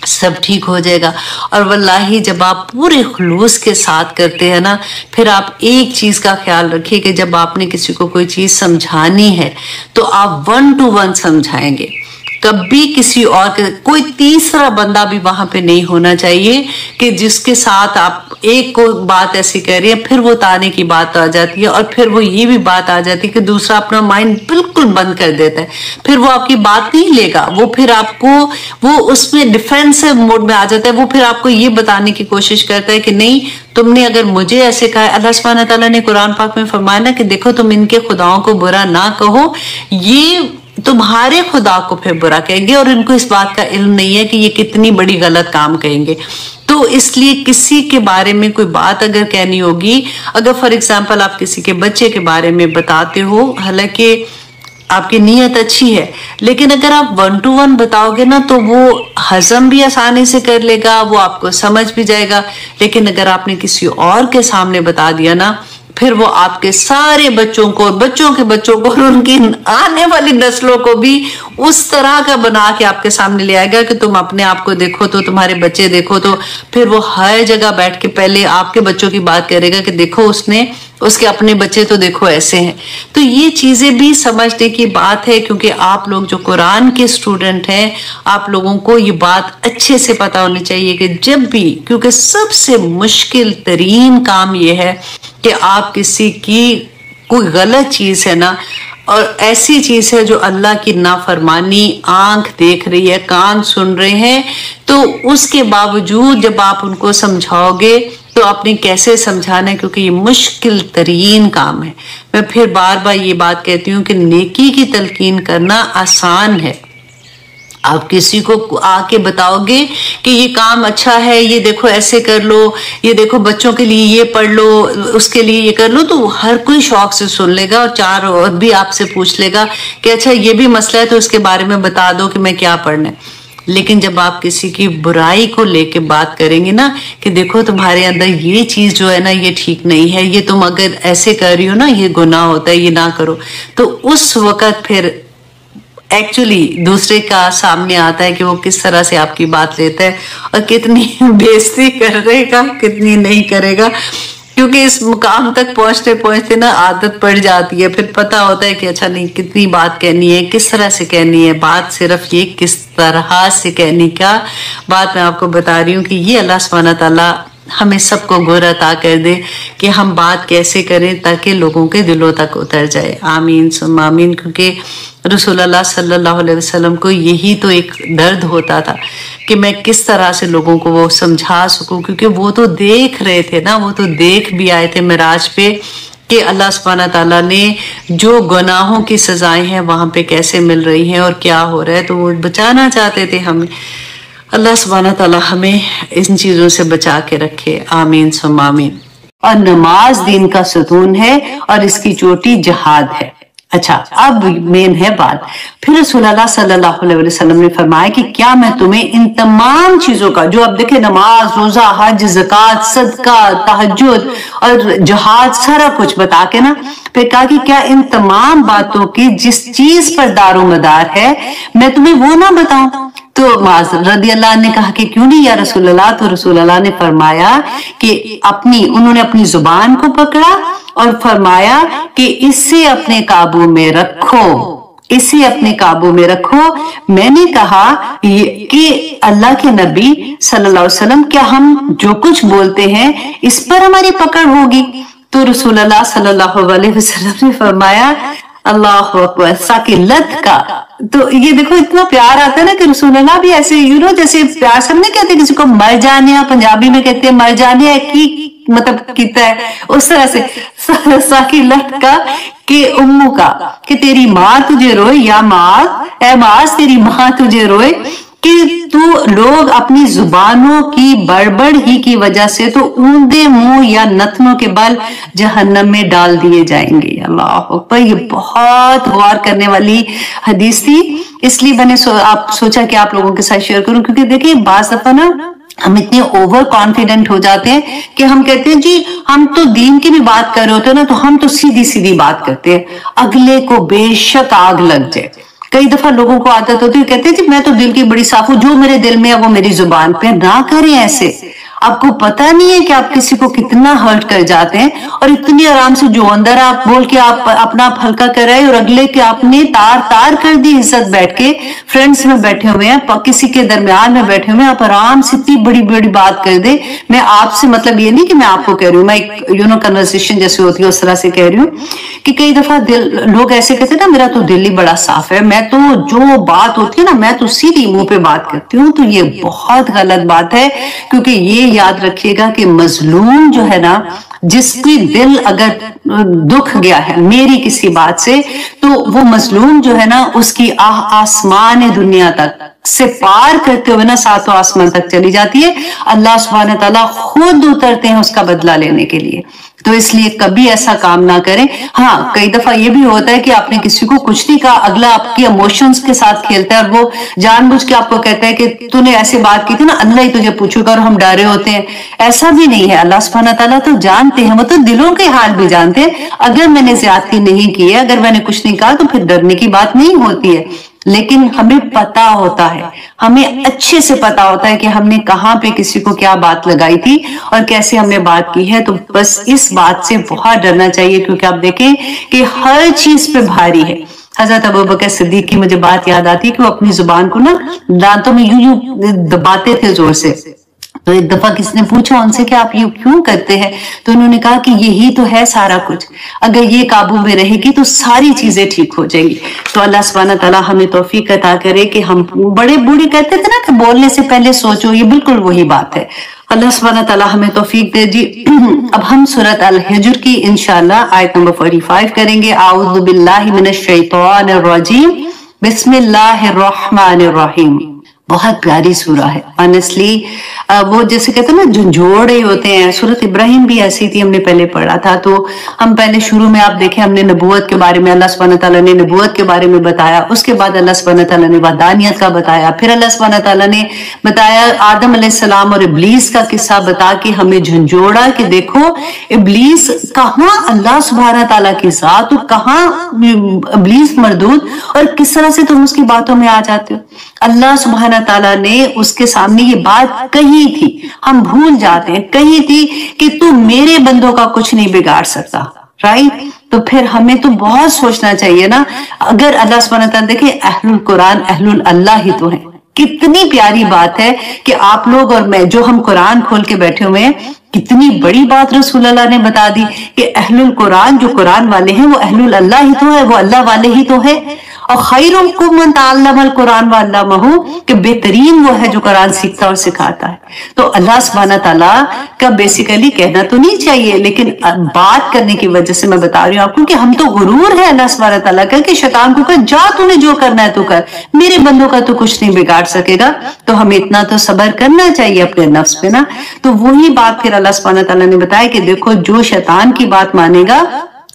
सब ठीक हो जाएगा। और वल्लाही जब आप पूरे खुलूस के साथ करते हैं ना, फिर आप एक चीज का ख्याल रखिए कि जब आपने किसी को कोई चीज समझानी है तो आप 1 to 1 समझाएंगे, कभी किसी और कोई तीसरा बंदा भी वहां पे नहीं होना चाहिए कि जिसके साथ आप एक को बात ऐसी कह रही है, फिर वो ताने की बात आ जाती है, और फिर वो ये भी बात आ जाती है कि दूसरा अपना माइंड बिल्कुल बंद कर देता है, फिर वो आपकी बात नहीं लेगा, वो फिर आपको, वो उसमें डिफेंसिव मोड में आ जाता है, वो फिर आपको ये बताने की कोशिश करता है कि नहीं तुमने अगर मुझे ऐसे कहा, अल्लाह सुब्हानहू तआला ने कुरान पाक में फरमाया ना कि देखो तुम इनके खुदाओं को बुरा ना कहो, ये तुम्हारे खुदा को फिर बुरा कहेंगे, और इनको इस बात का इल्म नहीं है कि ये कितनी बड़ी गलत काम कहेंगे। तो इसलिए किसी के बारे में कोई बात अगर कहनी होगी, अगर फॉर एग्जांपल आप किसी के बच्चे के बारे में बताते हो, हालांकि आपकी नीयत अच्छी है, लेकिन अगर आप 1 to 1 बताओगे ना तो वो हजम भी आसानी से कर लेगा, वो आपको समझ भी जाएगा। लेकिन अगर आपने किसी और के सामने बता दिया ना, फिर वो आपके सारे बच्चों को, बच्चों के बच्चों को और उनकी आने वाली नस्लों को भी उस तरह का बना के आपके सामने ले आएगा कि तुम अपने आप को देखो तो, तुम्हारे बच्चे देखो तो, फिर वो हर जगह बैठ के पहले आपके बच्चों की बात करेगा कि देखो उसके अपने बच्चे तो देखो ऐसे हैं। तो ये चीजें भी समझने की बात है, क्योंकि आप लोग जो कुरान के स्टूडेंट हैं, आप लोगों को ये बात अच्छे से पता होनी चाहिए कि जब भी, क्योंकि सबसे मुश्किल तरीन काम ये है कि आप किसी की कोई गलत चीज है ना, और ऐसी चीज है जो अल्लाह की नाफरमानी आंख देख रही है, कान सुन रहे हैं, तो उसके बावजूद जब आप उनको समझाओगे तो आपने कैसे समझाना है, क्योंकि ये मुश्किल तरीन काम है। मैं फिर बार बार ये बात कहती हूँ कि नेकी की तलकीन करना आसान है। आप किसी को आके बताओगे कि ये काम अच्छा है, ये देखो ऐसे कर लो, ये देखो बच्चों के लिए ये पढ़ लो, उसके लिए ये कर लो, तो हर कोई शौक से सुन लेगा और चार और भी आपसे पूछ लेगा कि अच्छा ये भी मसला है तो उसके बारे में बता दो कि मैं क्या पढ़ना है। लेकिन जब आप किसी की बुराई को लेके बात करेंगे ना कि देखो तुम्हारे अंदर ये चीज जो है ना ये ठीक नहीं है, ये तुम अगर ऐसे कर रही हो ना ये गुनाह होता है, ये ना करो, तो उस वक्त फिर एक्चुअली दूसरे का सामने आता है कि वो किस तरह से आपकी बात लेता है और कितनी बेइज्जती करेगा कितनी नहीं करेगा, क्योंकि इस मुकाम तक पहुंचते पहुंचते ना आदत पड़ जाती है। फिर पता होता है कि अच्छा नहीं कितनी बात कहनी है, किस तरह से कहनी है बात, सिर्फ ये किस तरह से कहनी का बात मैं आपको बता रही हूँ कि ये अल्लाह सुब्हानहू तआला हमें सबको गुर अता कर दे कि हम बात कैसे करें ताकि लोगों के दिलों तक उतर जाए। आमीन सुम्मा आमीन। क्योंकि रसूलुल्लाह सल्लल्लाहु अलैहि वसल्लम को यही तो एक दर्द होता था कि मैं किस तरह से लोगों को वो समझा सकूं, क्योंकि वो तो देख रहे थे ना, वो तो देख भी आए थे मिराज पे कि अल्लाह सुब्हानहू तआला ने जो गुनाहों की सजाएं हैं वहां पे कैसे मिल रही हैं और क्या हो रहा है, तो वो बचाना चाहते थे हमें। अल्लाह सुब्हानहू तआला हमें इन चीजों से बचा के रखे। आमीन सुम्मा आमीन।
और नमाज दीन का सुतून है और इसकी चोटी जिहाद है। अच्छा, अब मेन है बात। फिर रसूलुल्लाह सल्लल्लाहु अलैहि वसल्लम ने फरमाया कि क्या मैं तुम्हें इन तमाम चीजों का, जो अब देखे नमाज, रोजा, हज, ज़कात, सदका, तहज्जुद और जिहाद, सारा कुछ बता के ना फिर कहा कि क्या इन तमाम बातों की जिस चीज पर दारो मदार है मैं तुम्हें वो ना बताऊं? तो माज रदी अल्लाह ने कहा कि क्यों नहीं या रसूलुल्लाह। तो रसूलुल्लाह ने फरमाया कि उन्होंने अपनी जुबान को पकड़ा और फरमाया कि इसे अपने काबू में रखो, इसे अपने काबू में रखो। मैंने कहा कि अल्लाह के नबी सल्लल्लाहु अलैहि वसल्लम, क्या हम जो कुछ बोलते हैं इस पर हमारी पकड़ होगी? तो रसूलुल्लाह सल्लल्लाहु अलैहि वसल्लम ने फरमाया अल्लाहु अकबर, साकिलत का। तो ये देखो इतना प्यार आता है ना कि रसूलुल्लाह भी ऐसे जैसे प्यार से नहीं कहते किसी को मर जाने, पंजाबी में कहते हैं मर जाने की मतलब किता है, उस तरह से साकिलत का कि उम्मू का, कि तेरी माँ तुझे रोए, या माँ ए माज तेरी माँ तुझे रोए, कि तू लोग अपनी जुबानों की बड़बड़ ही की वजह से तो ऊंधे मुंह या नथनों के बल जहन्नम में डाल दिए जाएंगे। अल्लाह अकबर। ये बहुत गौर करने वाली हदीस थी, इसलिए मैंने सोचा कि आप लोगों के साथ शेयर करूं, क्योंकि देखिए बाज दफा ना हम इतने ओवर कॉन्फिडेंट हो जाते हैं कि हम कहते हैं जी हम तो दीन की भी बात कर रहे होते हैं ना, तो हम तो सीधी सीधी बात करते हैं, अगले को बेशक आग लग जाए। कई दफा लोगों को आदत होती है, कहते हैं जी मैं तो दिल की बड़ी साफ हूं, जो मेरे दिल में है वो मेरी जुबान पे। ना करें ऐसे, आपको पता नहीं है कि आप किसी को कितना हर्ट कर जाते हैं। और इतनी आराम से जो अंदर आप बोल के आप अपना आप हल्का कराए और अगले के आपने तार तार कर दी इज्जत। बैठ के फ्रेंड्स में बैठे हुए हैं, किसी के दरमियान में बैठे हुए हैं, आप आराम से इतनी बड़ी बड़ी बात कर दे। मैं आपसे मतलब ये नहीं कि मैं आपको कह रही हूँ, मैं एक कन्वर्सेशन जैसे होती है उस तरह से कह रही हूँ कि कई दफा लोग ऐसे कहते हैं ना मेरा तो दिल ही बड़ा साफ है, मैं तो जो बात होती है ना मैं तो सीधी मुंह पे बात करती हूँ। तो ये बहुत गलत बात है, क्योंकि ये याद रखिएगा कि मजलूम जो है ना, जिसकी दिल अगर दुख गया है मेरी किसी बात से, तो वो मजलूम जो है ना उसकी आसमान दुनिया तक से पार करते हुए ना सातों आसमान तक चली जाती है। अल्लाह सुब्हानहू तआला खुद उतरते हैं उसका बदला लेने के लिए। तो इसलिए कभी ऐसा काम ना करें। हाँ, कई दफा ये भी होता है कि आपने किसी को कुछ नहीं कहा, अगला आपके इमोशंस के साथ खेलता है और वो जानबूझ के आपको कहता है कि तूने ऐसे बात की थी ना, अल्लाह ही तुझे पूछेगा, और हम डरे होते हैं। ऐसा भी नहीं है, अल्लाह सुब्हानहू तआला तो जानते हैं, वो तो दिलों के हाल भी जानते हैं। अगर मैंने ज्यादती नहीं की है, अगर मैंने कुछ नहीं कहा, तो फिर डरने की बात नहीं होती है। लेकिन हमें पता होता है, हमें अच्छे से पता होता है कि हमने कहाँ पे किसी को क्या बात लगाई थी और कैसे हमने बात की है। तो बस इस बात से बहुत डरना चाहिए, क्योंकि आप देखें कि हर चीज पे भारी है। हजरत अबू बकर सिद्दीक की मुझे बात याद आती है कि वो अपनी जुबान को ना दांतों में यूं यूं दबाते थे जोर से।
तो एक दफा किसने पूछा उनसे कि आप ये क्यों करते हैं, तो उन्होंने कहा कि यही तो है सारा कुछ, अगर ये काबू में रहेगी तो सारी चीजें ठीक हो जाएंगी। तो अल्लाह सुब्हानहू व तआला हमें तौफीक अता करे कि हम बड़े बूढ़े कहते थे ना कि बोलने से पहले सोचो, ये बिल्कुल वही बात है। अल्लाह सुब्हानहू व तआला हमें तौफीक दे जी। अब हम सूरत अल हिज्र की इंशाअल्लाह आयत नंबर 45 करेंगे। आऊज़ु बिल्लाहि मिनश शैतानिर रजीम, बिस्मिल्लाहिर रहमानिर रहीम। बहुत प्यारी सूरा है ऑनेस्टली। वो जैसे कहते हैं ना झंझोड़े होते हैं, सूरत इब्राहिम भी ऐसी थी, हमने पहले पढ़ा था। तो हम पहले शुरू में आप देखें हमने नबूवत के बारे में, अल्लाह सुब्हानहू व तआला ने नबूवत के बारे में बताया, उसके बाद अल्लाह सुब्हानहू व तआला ने वहदानियत का बताया, फिर अल्लाह सुब्हानहू व तआला ने बताया आदम अलैहिस्सलाम और इब्लीस का किस्सा बता के हमें झंझोड़ा कि देखो इब्लीस कहाँ अल्लाह सुब्हानहू व तआला की जात और कहाँ इब्लीस मरदूद, और किस तरह से तुम उसकी बातों में आ जाते हो। अल्लाह सुब्हानहू व तआला ने उसके सामने ये बात कही थी, हम भूल जाते हैं, कही थी कि तू मेरे बंदों का कुछ नहीं बिगाड़ सकता, राइट। तो फिर हमें तो बहुत सोचना चाहिए ना। अगर अल्लाह सुब्हानहू व तआला देखे अहलुल कुरान अहलुल अल्लाह ही तो है। कितनी प्यारी बात है कि आप लोग और मैं जो हम कुरान खोल के बैठे हुए हैं, कितनी बड़ी बात रसूल अल्लाह ने बता दी कि अहलुल कुरान, जो कुरान वाले हैं वो अहलुल अल्लाह ही तो है, वो अल्लाह वाले ही तो है। और खैरुकुम मन तअल्लमल कुरान व अल्लमहु, कि बेहतरीन वो है जो कुरान सीखता और सिखाता है। तो अल्लाह सुब्हानहू व तआला का बेसिकली कहना तो नहीं चाहिए, लेकिन बात करने की वजह से मैं बता रही हूँ आपको कि हम तो गुरूर है अल्लाह सुब्हानहू व तआला का कि शैतान को कह जा तूने जो करना है तू कर, मेरे बंदों का तो कुछ नहीं बिगाड़ सकेगा। तो हमें इतना तो सब्र करना चाहिए अपने नफ्स पे ना। तो वही बात फिर अल्लाह सुब्हानहू व तआला ने बताया कि देखो जो शैतान की बात मानेगा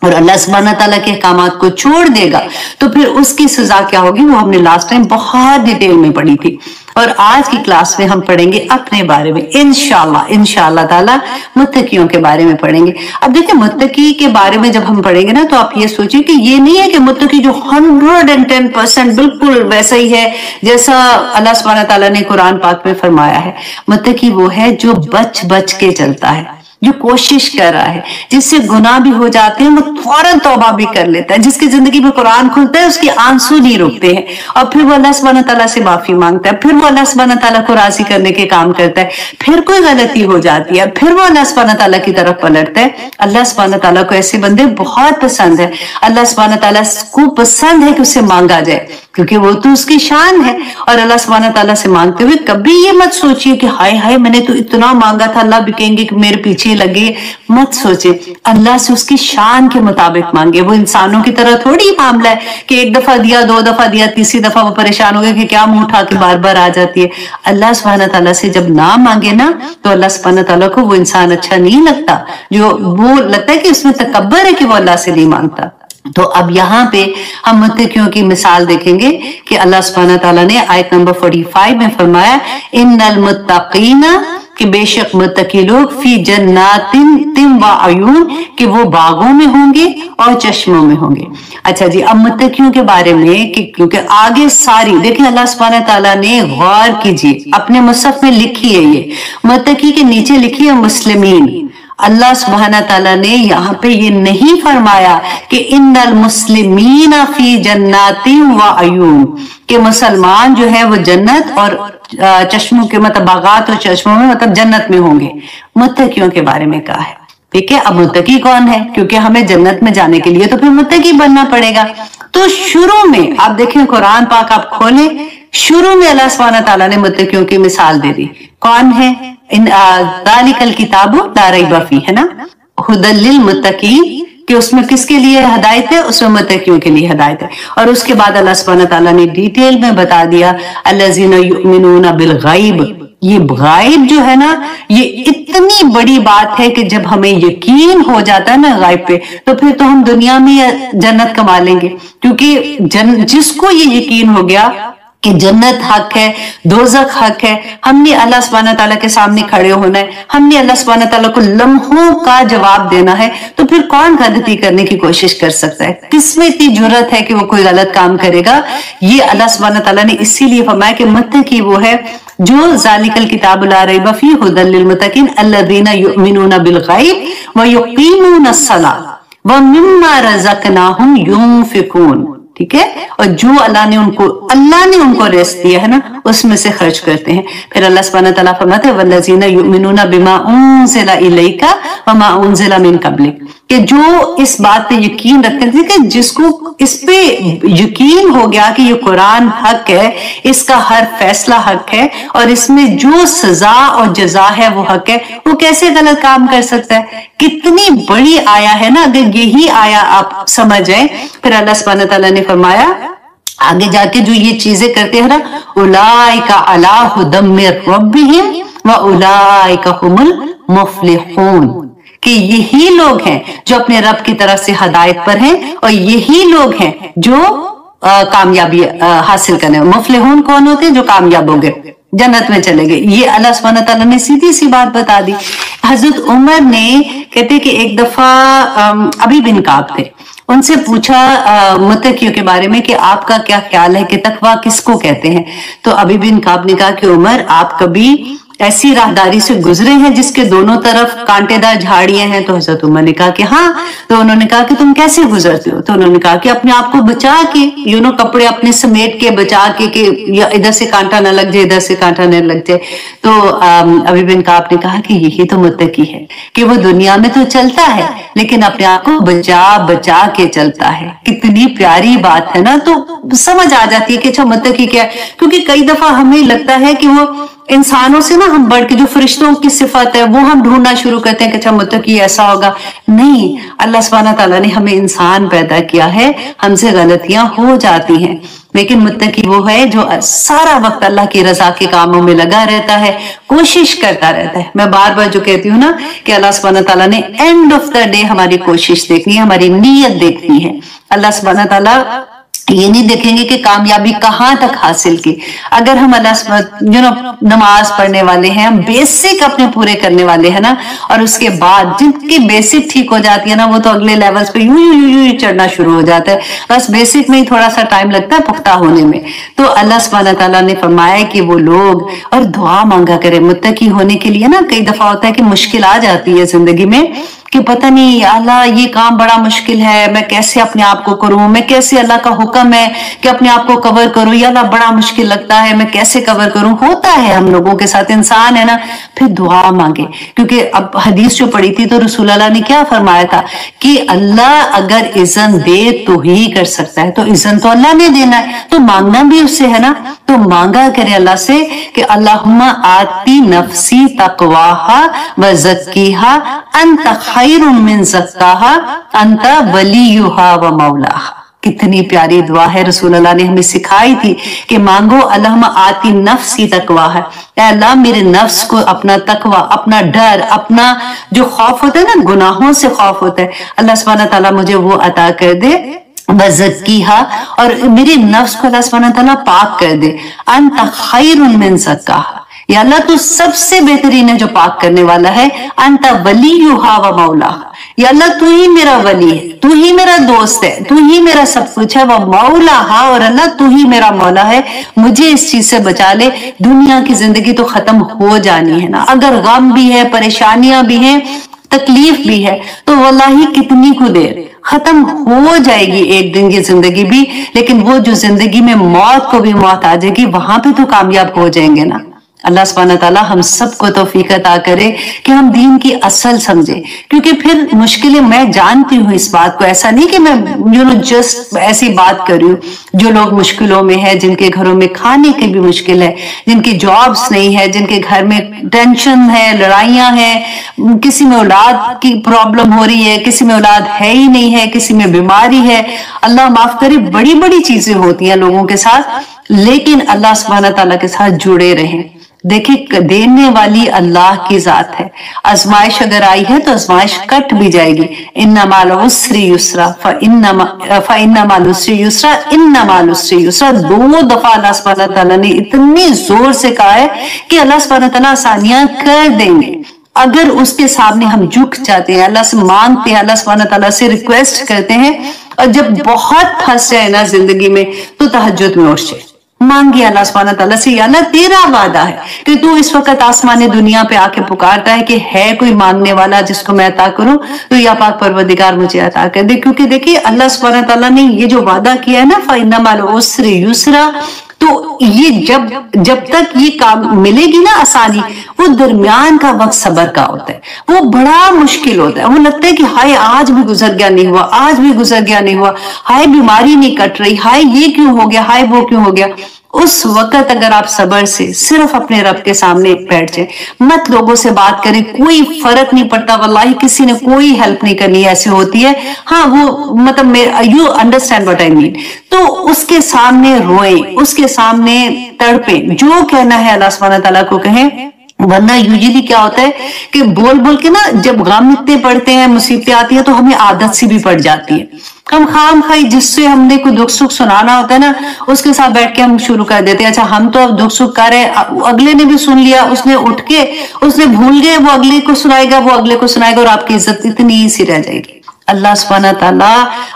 और अल्लाह सुब्हानहू व तआला के अहकामात को छोड़ देगा तो फिर उसकी सजा क्या होगी, वो हमने लास्ट टाइम बहुत डिटेल में पढ़ी थी। और आज की क्लास में हम पढ़ेंगे अपने बारे में इंशाअल्लाह ताला मुत्तकियों के बारे में पढ़ेंगे। अब देखिए मुत्तकी के बारे में जब हम पढ़ेंगे ना तो आप ये सोचिए कि ये नहीं है कि मुत्तकी जो 110% बिल्कुल वैसा ही है जैसा अल्लाह सुब्हानहू व तआला ने कुरान पाक में फरमाया है। मुत्तकी वो है जो बच बच के चलता है, जो कोशिश कर रहा है, जिससे गुनाह भी हो जाते हैं वो फौरन तौबा भी कर लेता है, जिसकी जिंदगी में कुरान खुलता है उसके आंसू नहीं रुकते हैं, और फिर वो अल्लाह सुब्हानहू व तआला से माफी मांगता है, फिर वो अल्लाह सुब्हानहू व तआला को राजी करने के काम करता है, फिर कोई गलती हो जाती है फिर वो अल्लाह सुब्हानहू व तआला की तरफ पलटता है। अल्लाह सुब्हानहू व तआला को ऐसे बंदे बहुत पसंद है। अल्लाह सुब्हानहू व तआला को पसंद है कि उससे मांगा जाए, क्योंकि वो तो उसकी शान है। और अल्लाह सुब्हानहू व तआला से मांगते हुए कभी ये मत सोचिए कि हाय हाय मैंने तो इतना मांगा था, अल्लाह भी कहेंगे कि मेरे पीछे लगे, मत सोचे। अल्लाह से उसकी शान के मुताबिक मांगे। वो इंसानों की तरह थोड़ी मामला है कि एक दफा दिया, दो दफा दिया, तीसरी दफा वो परेशान हो गया कि क्या मुंह उठा के बार बार आ जाती है। अल्लाह सुब्हानहू व तआला से जब ना मांगे ना तो अल्लाह सुब्हानहू व तआला को वो इंसान अच्छा नहीं लगता, जो वो लगता है कि उसमें तकब्बर है कि वो अल्लाह से नहीं मांगता। तो अब यहाँ पे हम मुत्तकियों की मिसाल देखेंगे कि अल्लाह सुब्हानहू व तआला ने आयत नंबर 45 में फरमाया इन्नल मुत्तकीना, कि बेशक मुत्तकी लोग फी जन्नातिन व अयून, कि वो बागों में होंगे और चश्मों में होंगे। अच्छा जी, अब मुत्तकियों के बारे में कि क्योंकि आगे सारी देखिए अल्लाह सुब्हानहू व तआला ने गौर कीजिए अपने मुसहफ में लिखी है, ये मुत्तकी के नीचे लिखी है मुस्लिमीन। अल्लाह सुब्हानहू व तआला ने यहाँ पे ये नहीं फरमाया कि इन्नल मुस्लिमीना फी जन्नातिन व अयून, कि मुसलमान जो है वो जन्नत और चश्मों के मतलब बागात और चश्मों में मतलब जन्नत में होंगे। मुत्तकियों के बारे में कहा है। ठीक है, अब मुत्तकी कौन है, क्योंकि हमें जन्नत में जाने के लिए तो फिर मुत्तकी बनना पड़ेगा। तो शुरू में आप देखें कुरान पाक आप खोलें, शुरू में अल्लाह सुब्हानहू व तआला ने मुत्तकियों की मिसाल दे दी। कौन है, इन ज़ालिकल किताबु ला रैब फीह, है ना, हुदल लिल मुत्तकीन, कि उसमें किसके लिए हदायत है, उसमें मुत्तकियों के लिए हदायत है। और उसके बाद अल्लाह सुब्हानहू व तआला ने डिटेल में बता दिया अल्लज़ीना युमिनूना बिल गैब। ये गायब जो है ना, ये इतनी बड़ी बात है कि जब हमें यकीन हो जाता है ना गायब पे, तो फिर तो हम दुनिया में जन्नत कमा लेंगे। क्योंकि जिसको ये यकीन हो गया कि जन्नत हक है, दोज़ख हक है, हमने अल्लाह सुब्हानहू व तआला के सामने खड़े होना है, हमने अल्लाह सुब्हानहू व तआला को लम्हों का जवाब देना है, तो फिर कौन गलती करने की कोशिश कर सकता है? किसमें इतनी जुर्रत है कि वो कोई गलत काम करेगा? ये अल्लाह सुब्हानहू व तआला ने इसीलिए फरमाया कि मुत्तकी वो है जो ज़ालिकल किताबु ला रैब फीह हुदल लिल मुत्तकीन अल्लज़ीना युमिनूना बिल गैब व युकीमूनस सलात व मिम्मा रज़क़नाहुम युनफिकून। ٹھیک ہے, اور جو اللہ نے ان کو رزق دیا ہے نا اس میں سے خرچ کرتے ہیں. پھر اللہ سبحانہ تعالیٰ فرماتے ہیں وَالَّذِينَ يُؤْمِنُونَ بِمَا أُنزِلَ إِلَيْكَ وَمَا أُنزِلَ مِن قَبْلِكَ, کہ جو اس بات پہ یقین رکھتے ہیں کہ جس کو اس پہ یقین ہو گیا کہ یہ قرآن حق ہے, اس کا ہر فیصلہ حق ہے, اور اس میں جو سزا اور جزا ہے وہ حق ہے, وہ کیسے غلط کام کر سکتا ہے؟ کتنی بڑی آیا ہے نا, اگر یہی آیا آپ سمجھ جائیں. پھر اللہ سبحانہ تعالیٰ نے فرمایا آگے جا کے جو یہ چیزیں کرتے ہیں نا, اولئک علی ھدی من ربہم واولئک هم المفلحون, کہ یہی لوگ ہیں جو اپنے رب کی طرف سے ہدایت پر ہیں, اور یہی لوگ ہیں جو کامیابی حاصل کرنے. مفلحون کون ہوتے ہیں؟ جو کامیاب ہو گئے, جنت میں چلے گئے. یہ اللہ سبحانہ تعالیٰ نے سیدھی سی بات بتا دی. حضرت عمر نے کہتے کہ ایک دفعہ ابی بن کعب تھے, ان سے پوچھا متقیوں کے بارے میں کہ آپ کا کیا خیال ہے کہ تقویٰ کس کو کہتے ہیں؟ تو ابی بن کعب نے کہا کہ عمر آپ کبھی ایسی راہداری سے گزرے ہیں جس کے دونوں طرف کانٹے دار جھاڑیاں ہیں؟ تو حضرت عمر نے کہا کہ ہاں. تو انہوں نے کہا کہ تم کیسے گزرتے ہو؟ تو انہوں نے کہا کہ اپنے آپ کو بچا کے, کپڑے اپنے سمیٹ کے بچا کے کہ ادھر سے کانٹا نہ لگ جائے, ادھر سے کانٹا نہ لگ جائے. تو ابی بن کعب نے کہا کہ یہی تو متقی ہے کہ وہ دنیا میں تو چلتا ہے لیکن اپنے آپ کو بچا کے چلتا ہے. کتنی پیاری بات ہے نا. تو سمجھ آ جاتی ہے کہ اچھا متقی کیا ہے, کیونکہ کئی دفعہ ہمیں لگتا ہے کہ وہ انسانوں سے نا ہم بڑھ کے جو فرشتوں کی صفت ہے وہ ہم ڈھونڈنا شروع کرتے ہیں کہ اچھا متقی ایسا ہوگا. نہیں, اللہ سبحانہ تعالیٰ نے ہمیں انسان پیدا کیا ہے, ہم سے غلطیاں ہو جاتی ہیں, لیکن متقی وہ ہے جو سارا وقت اللہ کی رضا کے کاموں میں لگا رہتا ہے, کوشش کرتا رہتا ہے. میں بار بار جو کہتی ہوں نا کہ اللہ سبحانہ تعالیٰ نے اینڈ آف دا ڈے ہماری کوشش دیکھنی ہے, ہماری نیت دیکھنی ہے. اللہ سبحانہ تعالیٰ یہ نہیں دیکھیں گے کہ کامیابی کہاں تک حاصل کی. اگر ہم نماز پڑھنے والے ہیں, ہم بیسک اپنے پورے کرنے والے ہیں نا, اور اس کے بعد جن کی بیسک ٹھیک ہو جاتی ہے نا وہ تو اگلے لیولز پہ یوں چڑھنا شروع ہو جاتا ہے. بس بیسک میں ہی تھوڑا سا ٹائم لگتا ہے پختہ ہونے میں. تو اللہ سبحانہ تعالیٰ نے فرمایا کہ وہ لوگ, اور دعا مانگا کرے متقی ہونے کے لیے نا. کئی دفعہ ہوتا ہے کہ مشکل آ جاتی ہے زندگی میں کہ پتہ نہیں اللہ یہ کام بڑا مشکل ہے, میں کیسے اپنے آپ کو کروں, میں کیسے اللہ کا حکم ہے کہ اپنے آپ کو کور کروں, یا اللہ بڑا مشکل لگتا ہے میں کیسے کور کروں. ہوتا ہے ہم لوگوں کے ساتھ, انسان ہے نا. پھر دعا مانگے, کیونکہ اب حدیث جو پڑھی تھی تو رسول اللہ نے کیا فرمایا تھا کہ اللہ اگر اذن دے تو ہی کر سکتا ہے, تو اذن تو اللہ نے دینا ہے, تو مانگنا بھی اس سے ہے نا. تو مانگا کرے اللہ سے کہ اللہم آتی نفسی تقواہا وزکیہا انت خیر من زکاہا انت ولیہا و مولاہا. کتنی پیاری دعا ہے, رسول اللہ نے ہمیں سکھائی تھی کہ مانگو اللہم آتی نفسی تقواہا, اے اللہ میرے نفس کو اپنا تقوی, اپنا ڈر, اپنا جو خوف ہوتا ہے نا, گناہوں سے خوف ہوتا ہے, اللہ سبحانہ تعالیٰ مجھے وہ عطا کر دے. وزکیہا, اور میرے نفس کو اللہ سبحانہ تعالیٰ پاک کر دے. انت خیر من زکاہا, یا اللہ تو سب سے بہترین ہے جو پاک کرنے والا ہے. انت ولیہا و مولاہا, یا اللہ تو ہی میرا ولی ہے, تو ہی میرا دوست ہے, تو ہی میرا سب کچھ ہے. وہ مولاہا, اور اللہ تو ہی میرا مولا ہے, مجھے اس چیز سے بچا لے. دنیا کی زندگی تو ختم ہو جانی ہے نا, اگر غم بھی ہے, پریشانیاں بھی ہیں, تکلیف بھی ہے, تو واللہ کتنی کو دیر ختم ہو جائے گی ایک دن کی زندگی بھی. لیکن وہ جو زندگی میں موت کو بھی موت آ جائے گی, وہاں پہ تو کامیاب ہو جائیں گے نا. اللہ سبحانہ تعالیٰ ہم سب کو توفیق عطا کرے کہ ہم دین کی اصل سمجھے, کیونکہ پھر مشکلیں, میں جانتی ہوں اس بات کو, ایسا نہیں کہ میں جسٹ ایسی بات کر رہی ہوں. جو لوگ مشکلوں میں ہیں, جن کے گھروں میں کھانے کی بھی مشکل ہے, جن کی جابس نہیں ہے, جن کے گھر میں ٹینشن ہے, لڑائیاں ہیں, کسی میں اولاد کی پرابلم ہو رہی ہے, کسی میں اولاد ہے ہی نہیں ہے, کسی میں بیماری ہے, اللہ معاف کرے, بڑی بڑی چیزیں ہوتی ہیں لوگوں کے ساتھ. لیکن اللہ سبحانہ تعالیٰ کے ساتھ جڑے رہیں. دیکھیں دینے والی اللہ کی ذات ہے. آزمائش اگر آئی ہے تو آزمائش کٹ بھی جائے گی. ان مع العسر یسرا فإن مع العسر یسرا ان مع العسر یسرا. 2 دفعہ اللہ سبحانہ تعالیٰ نے اتنی زور سے کہا ہے کہ اللہ سبحانہ تعالیٰ آسانیاں کر دیں گے اگر اس کے سامنے ہم جھک جاتے ہیں, اللہ سے مانگتے ہیں, اللہ سبحانہ تعالیٰ سے ریکویسٹ کرتے ہیں. اور جب بہت پھنس جائے نا زندگی میں تو تہجد میں اٹھ جائے, मांगे अल्लाह सुब्हानहू तआला से, या अल्लाह तेरा वादा है कि तू इस वक्त आसमान दुनिया पे आके पुकारता है कि है कोई मांगने वाला जिसको मैं अता करूं, तो या पाक परवरदिगार मुझे अता कर दे। क्योंकि देखिए अल्लाह सुब्हानहू तआला ने ये जो वादा किया है ना, फइन्ना मअल उस्रि युसरा, तो ये जब तक ये काम मिलेगी ना आसानी, वो दरमियान का वक्त सब्र का होता है, वो बड़ा मुश्किल होता है। वो लगता है कि हाय आज भी गुजर गया नहीं हुआ, आज भी गुजर गया नहीं हुआ, हाय बीमारी नहीं कट रही, हाय ये क्यों हो गया, हाय वो क्यों हो गया। उस वक्त अगर आप सब्र से सिर्फ अपने रब के सामने बैठ जाए, मत लोगों से बात करें, कोई फर्क नहीं पड़ता, वल्लाही किसी ने कोई हेल्प नहीं करनी, ऐसी होती है। हाँ वो मतलब you understand what I mean. तो उसके सामने रोएं, उसके सामने तड़पें, जो कहना है अल्लाह सुब्हानहू तआला को कहें। वरना यूजुअली क्या होता है कि बोल बोल के ना, जब गम इतने पड़ते हैं, मुसीबतें आती हैं, तो हमें आदत सी भी पड़ जाती है। हम खाम खाई जिससे हमने कोई दुख सुख सुनाना होता है ना, उसके साथ बैठ के हम शुरू कर देते हैं, अच्छा हम तो अब दुख सुख कर रहे हैं, अगले ने भी सुन लिया, उसने उठ के उसने भूल गए, वो अगले को सुनाएगा, वो अगले को सुनाएगा, और आपकी इज्जत इतनी सी रह जाएगी। अल्लाह सुब्हानहू तआला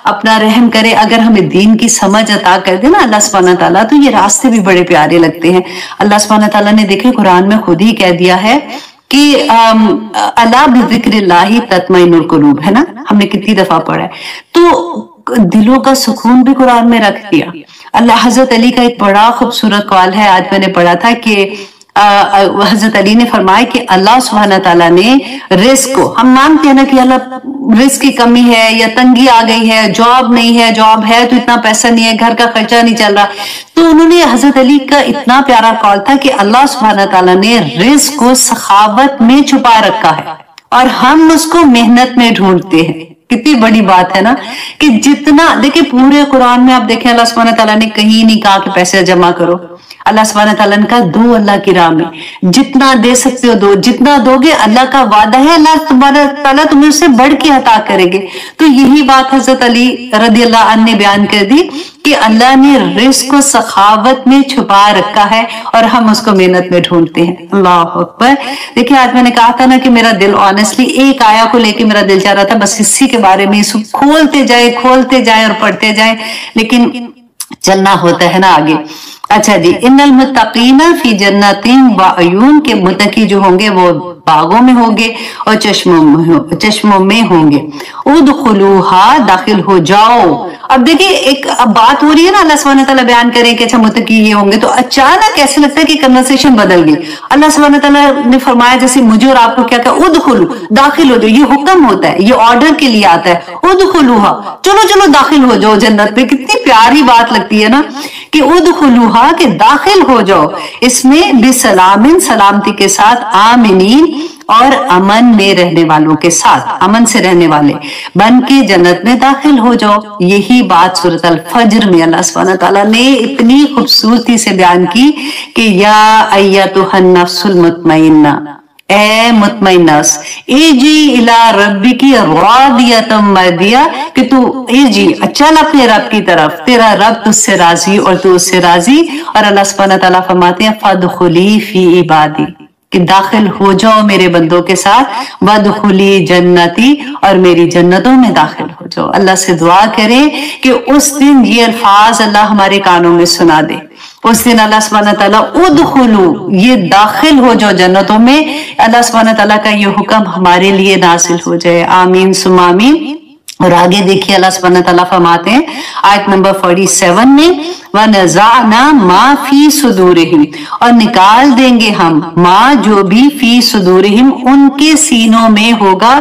अपना रहम करे, अगर हमें दीन की समझ अता कर दे ना अल्लाह सुब्हानहू तआला, तो ये रास्ते भी बड़े प्यारे लगते हैं। अल्लाह सुब्हानहू तआला ने देखे कुरान में खुद ही कह दिया है कि अला बिज़िक्रिल्लाहि तत्मइनुल कुलूब, है ना, हमने कितनी दफा पढ़ा है। तो दिलों का सुकून भी कुरान में रख दिया। अल्लाह हजरत अली का एक बड़ा खूबसूरत कॉल है, आज मैंने पढ़ा था कि हजरत अली ने फरमाया कि अल्लाह सुब्हानहू तआला ने रिस्क को, हम मानते हैं ना कि अल्लाह रिस्क की कमी है या तंगी आ गई है, जॉब नहीं है, जॉब है तो इतना पैसा नहीं है, घर का खर्चा नहीं चल रहा, तो उन्होंने हजरत अली का इतना प्यारा कॉल था कि अल्लाह सुब्हानहू तआला ने रिस्क को सखावत में छुपा रखा है और हम उसको मेहनत में ढूंढते हैं। कितनी बड़ी बात है ना, कि जितना देखिए पूरे कुरान में आप देखें अल्लाह सुब्हानहू तआला ने कहीं नहीं कहा कि पैसे जमा करो। अल्लाह सुब्हानहू तआला ने कहा दो अल्लाह की राह में, जितना दे सकते हो दो, जितना दोगे अल्लाह का वादा है, अल्लाह सुब्हानहू तआला तुम्हें उससे बढ़ के अता करेंगे। तो यही बात हजरत अली रदियल्लाहु अन्हु ने बयान कर दी कि अल्लाह ने रिस्क को सखावत में छुपा रखा है और हम उसको मेहनत में ढूंढते हैं। अल्लाह अकबर। देखिए आज मैंने कहा था ना कि मेरा दिल ऑनेस्टली एक आया को लेके मेरा दिल चाह रहा था बस इसी के बारे में खोलते जाए और पढ़ते जाए, लेकिन चलना होता है ना आगे। अच्छा जी, इन्नल मुत्तकीना फी जन्नतिन व अयून, के मुत्तकी जो होंगे वो बागों में होंगे और चश्मों में होंगे। उदखुलूहा, दाखिल हो जाओ। अब देखिए एक अब बात हो रही है ना, अल्लाह सुब्हानहू तआला बयान करें कि अच्छा मुत्तकी ये होंगे, तो अचानक ऐसे लगता है कि कन्वर्सेशन बदल गई। अल्लाह सुब्हानहू तआला ने फरमाया जैसे मुझे और आपको क्या कहा, उदखुलू, दाखिल हो जाओ। ये हुक्म होता है, ये ऑर्डर के लिए आता है। उदखुलूहा, चलो दाखिल हो जाओ जन्नत में। कितनी प्यारी बात लगती है ना कि उदखुलूहा, के दाखिल हो जाओ इसमें बिसलामिन, सलामती के साथ, आमिनीन, और अमन में रहने वालों के साथ, अमन से रहने वाले बन के जन्नत में दाखिल हो जाओ। यही बात सूरत अल फज्र में अल्लाह सुब्हानहू तआला ने इतनी खूबसूरती से बयान की कि या अय्यतुहन नफ्सुल मुतमइन्ना, ए मुतमइन्नस, इजी इला रब्बिकी रादियतम मर्दिया, कि तू इजी चल अपने रब की तरफ, तेरा रब तुझसे राजी और तू उससे राजी। और अल्लाह सुब्हानहू तआला फरमाते हैं फदखुली फी इबादी, कि दाखिल हो जाओ मेरे बंदों के साथ, वदखुली जन्नती, और मेरी जन्नतों में दाखिल हो जाओ। अल्लाह से दुआ करें कि उस दिन ये अल्फाज अल्लाह हमारे कानों में सुना दे। उस दिन अल्लाह सुब्हानहू तआला उदखुलू, ये दाखिल हो जाओ जन्नतों में, अल्लाह सुब्हानहू तआला का ये हुक्म हमारे लिए नाज़िल हो जाए। आमीन सुम्मा आमीन। और आगे देखिए अल्लाह सुब्हानहू तआला फरमाते हैं आयत नंबर 47 में, वनज़अना मा फी सुदूरिहिम, और निकाल देंगे हम मा, जो भी फी सुदूरिहिम, उनके सीनों में होगा,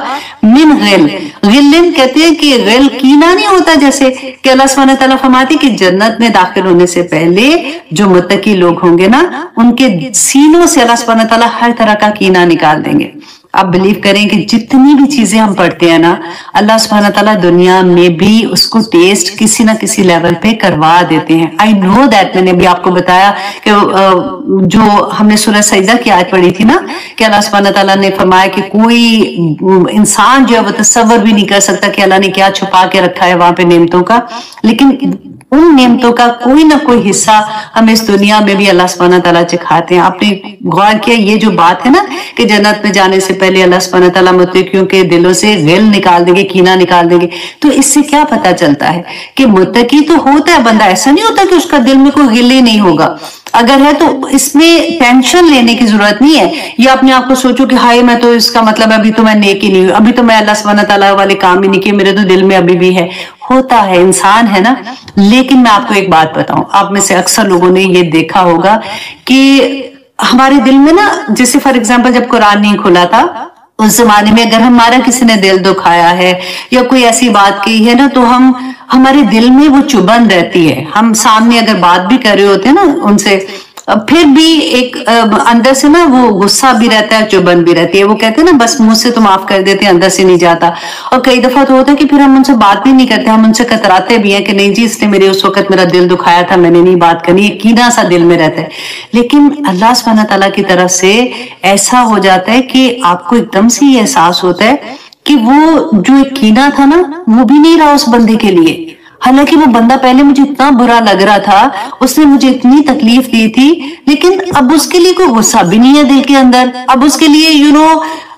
मिन गिल। गिल्लिन कहते हैं कि गिल कीना नहीं होता, जैसे कि अल्लाह सुब्हानहू तआला फरमाते कि जन्नत में दाखिल होने से पहले जो मुत्तकी लोग होंगे ना, उनके सीनों से अल्लाह सुब्हानहू तआला हर तरह का कीना निकाल देंगे। आप बिलीव करें कि जितनी भी चीजें हम पढ़ते हैं ना, अल्लाह सुब्हानहू तआला दुनिया में भी उसको टेस्ट किसी ना किसी लेवल पे करवा देते हैं। आई नो दैट, मैंने भी आपको बताया कि जो हमने सूरह सजदा की आयत पढ़ी थी ना, कि अल्लाह सुब्हानहू तआला ने फरमाया कि कोई इंसान जो है वो तसव्वुर भी नहीं कर सकता कि अल्लाह ने क्या छुपा के रखा है वहां पे नेमतों का। लेकिन उन नेमतों का कोई ना कोई हिस्सा हम इस दुनिया में भी अल्लाह सुब्हानहू तआला चिखाते हैं। आपने गौर किया ये जो बात है ना कि जन्नत में जाने से पहले अल्लाह सुब्हानहू तआला मुत्तकियों के दिलों से गिल निकाल देंगे, कीना निकाल देंगे। तो इससे क्या पता चलता है कि मुत्तकी तो होता है बंदा, ऐसा नहीं होता कि उसका दिल में कोई गिल ही नहीं होगा। अगर है तो इसमें टेंशन लेने की जरूरत नहीं है। या अपने आप को सोचो कि हाय मैं तो, इसका मतलब अभी तो मैं नेक ही नहीं हूं, अभी तो मैं अल्लाह सुब्हानहू तआला वाले काम ही नहीं किए, मेरे तो दिल में अभी भी है। होता है, इंसान है ना। लेकिन मैं आपको एक बात बताऊं, आप में से अक्सर लोगों ने ये देखा होगा कि हमारे दिल में ना, जैसे फॉर एग्जाम्पल जब कुरान नहीं खुला था उस जमाने में, अगर हमारा किसी ने दिल दुखाया है या कोई ऐसी बात की है ना, तो हमारे दिल में वो चुभन रहती है। हम सामने अगर बात भी कर रहे होते हैं ना उनसे, फिर भी एक अंदर से ना वो गुस्सा भी रहता है, चुभन भी रहती है। वो कहते हैं ना बस मुंह से तो माफ कर देते हैं, अंदर से नहीं जाता। और कई दफा तो होता है कि फिर हम उनसे बात भी नहीं करते, हम उनसे कतराते भी हैं कि नहीं जी इसने मेरे उस वक्त मेरा दिल दुखाया था, मैंने नहीं बात करनी, कीना सा दिल में रहता है। लेकिन अल्लाह सुब्हानहू तआला की तरफ से ऐसा हो जाता है कि आपको एकदम से ये एहसास होता है कि वो जो एक कीना था ना वो भी नहीं रहा उस बंदे के लिए। हालांकि वो बंदा पहले मुझे इतना बुरा लग रहा था, उसने मुझे इतनी तकलीफ दी थी, लेकिन अब उसके लिए कोई गुस्सा भी नहीं है दिल के अंदर। अब उसके लिए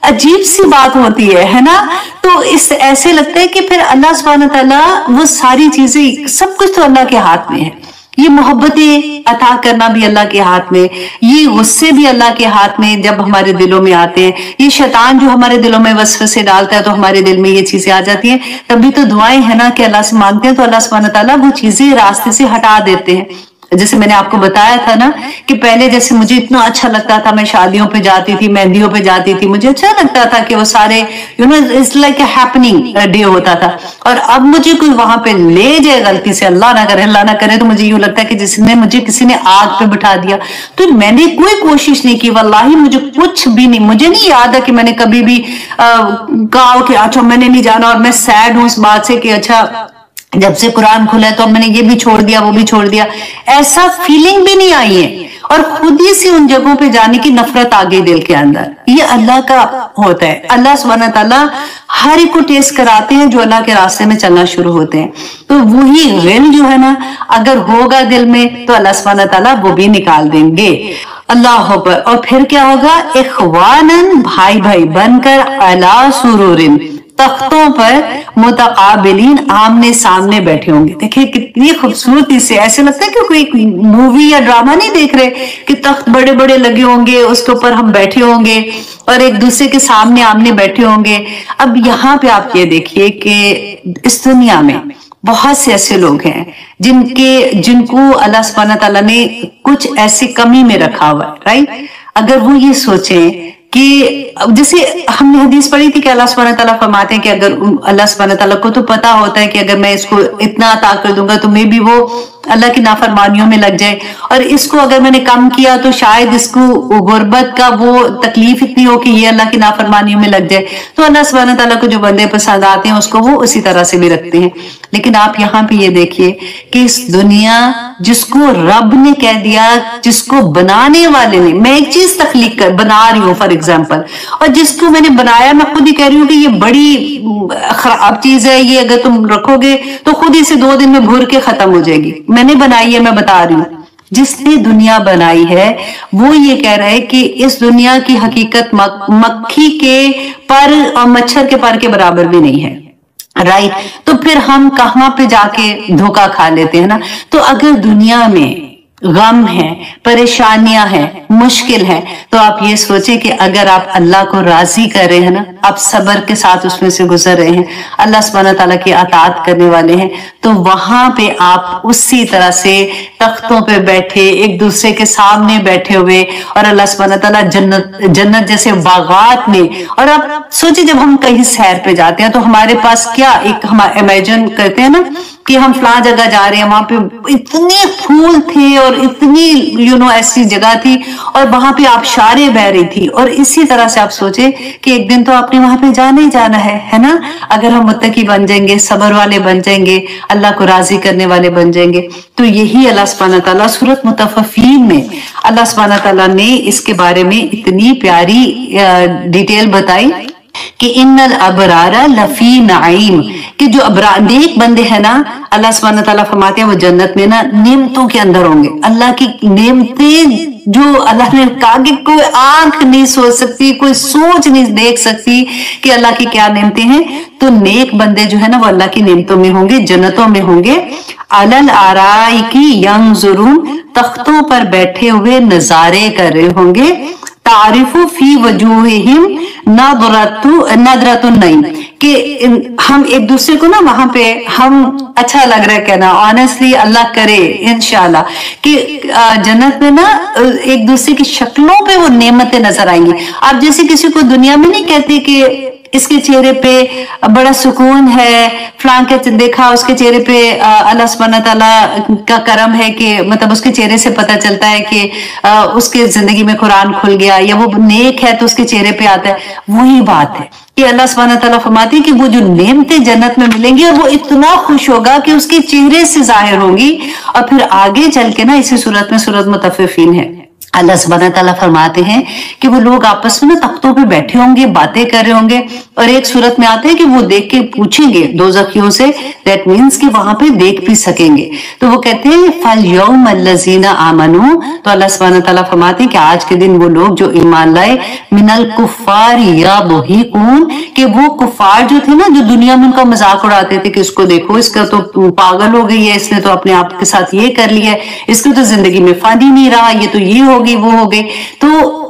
अजीब सी बात होती है ना। तो इस ऐसे लगता है कि फिर अल्लाह सुब्हानहू तआला वो सारी चीजें, सब कुछ तो अल्लाह के हाथ में है। ये मोहब्बतें अता करना भी अल्लाह के हाथ में, ये गुस्से भी अल्लाह के हाथ में जब हमारे दिलों में आते हैं। ये शैतान जो हमारे दिलों में वसवसे डालता है तो हमारे दिल में ये चीजें आ जाती हैं। तभी तो दुआएं है ना कि अल्लाह से मांगते हैं तो अल्लाह सुब्हानहू तआला वो चीजें रास्ते से हटा देते हैं। जैसे मैंने आपको बताया था ना कि पहले जैसे मुझे इतना अच्छा लगता था, मैं शादियों पे जाती थी, मेहंदियों पे जाती थी, मुझे अच्छा लगता था कि वो सारे it's like a happening day होता था। और अब मुझे कोई वहां पे ले जाए गलती से, अल्लाह ना करे तो मुझे यूं लगता है कि जिसने मुझे किसी ने आग पे बिठा दिया। तो मैंने कोई कोशिश नहीं की, वल्लाही मुझे कुछ भी नहीं, मुझे नहीं याद है कि मैंने कभी भी कहा कि अच्छा मैंने नहीं जाना। और मैं सैड हूं इस बात से कि अच्छा जब से कुरान खुला है तो अब मैंने ये भी छोड़ दिया, वो भी छोड़ दिया, ऐसा फीलिंग भी नहीं आई है। और खुद ही से उन जगहों पे जाने की नफरत आ गई दिल के अंदर। ये अल्लाह का होता है। अल्लाह सुब्हानहू तआला हर एक को टेस्ट कराते हैं जो अल्लाह के रास्ते में चलना शुरू होते हैं। तो वही गिल जो है ना अगर होगा दिल में तो अल्लाह सुब्हानहू तआला वो भी निकाल देंगे। अल्लाह अकबर। और फिर क्या होगा, इख्वानन, भाई भाई बनकर, अला सुरूरिन, तख्तों पर, मुतकाबिलीन, आमने सामने बैठे होंगे। देखिए कितनी खूबसूरती से, ऐसे लगता है कि कोई मूवी या ड्रामा नहीं देख रहे कि तख्त बड़े बड़े लगे होंगे, उसके ऊपर हम बैठे होंगे और एक दूसरे के सामने आमने बैठे होंगे। अब यहाँ पे आप ये देखिए कि इस दुनिया में बहुत से ऐसे लोग हैं जिनको अल्लाह सुब्हानहू तआला ने कुछ ऐसी कमी में रखा हुआ है, राइट। अगर वो ये सोचें कि जैसे हमने हदीस पढ़ी थी कि अल्लाह सुब्हानहू तआला फरमाते हैं कि अगर अल्लाह सुब्हानहू तआला को तो पता होता है कि अगर मैं इसको इतना अता कर दूंगा तो मे भी वो अल्लाह की नाफरमानियों में लग जाए, और इसको अगर मैंने कम किया तो शायद इसको गुर्बत का वो तकलीफ इतनी हो कि ये अल्लाह की नाफरमानियों में लग जाए। तो अल्लाह सुब्हानहू तआला को जो बंदे पसंद आते हैं उसको वो उसी तरह से भी रखते हैं। लेकिन आप यहाँ पे ये देखिए कि इस दुनिया जिसको रब ने कह दिया, जिसको बनाने वाले ने, मैं एक चीज तख्लीक कर बना रही हूँ फॉर एग्जाम्पल, और जिसको मैंने बनाया मैं खुद ही कह रही हूँ कि ये बड़ी खराब चीज है, ये अगर तुम रखोगे तो खुद ही से 2 दिन में भूर के खत्म हो जाएगी। मैंने बनाई है, मैं बता रही हूँ। जिसने दुनिया बनाई है वो ये कह रहा है कि इस दुनिया की हकीकत मक्खी के पर और मच्छर के पर के बराबर भी नहीं है, राइट। तो फिर हम कहाँ पे जाके धोखा खा लेते हैं ना। तो अगर दुनिया में गम है, परेशानियां हैं, मुश्किल है, तो आप ये सोचें कि अगर आप अल्लाह को राजी कर रहे हैं ना, आप सब्र के साथ उसमें से गुजर रहे हैं, अल्लाह सुब्हानहू तआला की अताअत करने वाले हैं, तो वहां पे आप उसी तरह से तख्तों पे बैठे, एक दूसरे के सामने बैठे हुए, और अल्लाह सुब्हानहू तआला जन्नत जैसे बागात में। और आप सोचिए जब हम कहीं सैर पे जाते हैं तो हमारे पास क्या एक हम इमेजिन करते हैं ना कि हम फलां जगह जा रहे हैं, वहां पे इतने फूल थे और इतनी ऐसी जगह थी और वहां पे आबशारें बह रही थी। और इसी तरह से आप सोचे कि एक दिन तो आपने वहां पे जाना ही जाना है ना। अगर हम मुत्तकी बन जाएंगे, सब्र वाले बन जाएंगे, अल्लाह को राजी करने वाले बन जाएंगे, तो यही अल्लाह सुब्हानहू तआला सूरत मुतफ़्फ़िफ़ीन में अल्लाह सुब्हानहू तआला ने इसके बारे में इतनी प्यारी डिटेल बताई कि इन्नल अबरारा लफी नईम, कि जो नेक बंदे हैं ना, अल्लाह सुब्हानहू तआला फरमाते हैं वो जन्नत में ना नेमतों के अंदर होंगे। अल्लाह की नेमतें जो अल्लाह ने कहा कि कोई आंख नहीं सोच सकती, कोई सोच नहीं देख सकती कि अल्लाह की क्या नेमतें हैं। तो नेक बंदे जो है ना वो अल्लाह की नेमतों में होंगे, जन्नतों में होंगे। अलल आराई की यंजुरून, तख्तों पर बैठे हुए नजारे कर रहे होंगे। तारिफु फी वजूहिहिम नदरतुन नईम, कि हम एक दूसरे को ना वहां पे हम अच्छा लग रहा है कहना, ऑनेस्टली अल्लाह करे इंशाल्लाह कि जन्नत में ना एक दूसरे की शक्लों पे वो नेमतें नजर आएंगी। आप जैसे किसी को दुनिया में नहीं कहते कि इसके चेहरे पे बड़ा सुकून है, फलां के देखा उसके चेहरे पे अल्लाह सुब्हानहू तआला का करम है कि मतलब उसके चेहरे से पता चलता है कि उसके जिंदगी में कुरान खुल गया, या वो नेक है तो उसके चेहरे पे आता है। वही बात है कि अल्लाह सुब्हानहू तआला फरमाते हैं कि वो जो नेमतें जन्नत में मिलेंगी और वो इतना खुश होगा कि उसके चेहरे से जाहिर होंगी। और फिर आगे चल के ना इसी सूरत में, सूरत मुतफ्फिफीन है, अल्लाह सुब्हानहू तआला फरमाते हैं कि वो लोग आपस में ना तख्तों पे बैठे होंगे, बातें कर रहे होंगे। और एक सूरत में आते हैं कि वो देख के पूछेंगे दोज़खियों से, दैट मीन्स कि वहां पे देख भी सकेंगे। तो वो कहते हैं फल यौम अल्लज़ीना आमनू, तो अल्लाह सुब्हानहू तआला फरमाते हैं कि आज के दिन वो लोग जो ईमान लाए, मिनल कुफ्फार या मुहीकून, कि वो कुफ्फार जो थे ना, जो दुनिया में उनका मजाक उड़ाते थे कि इसको देखो, इसका तो पागल हो गई है, इसने तो अपने आप के साथ ये कर लिया है, इसको तो जिंदगी में फन ही नहीं रहा, ये तो ये होगी वो हो गई। तो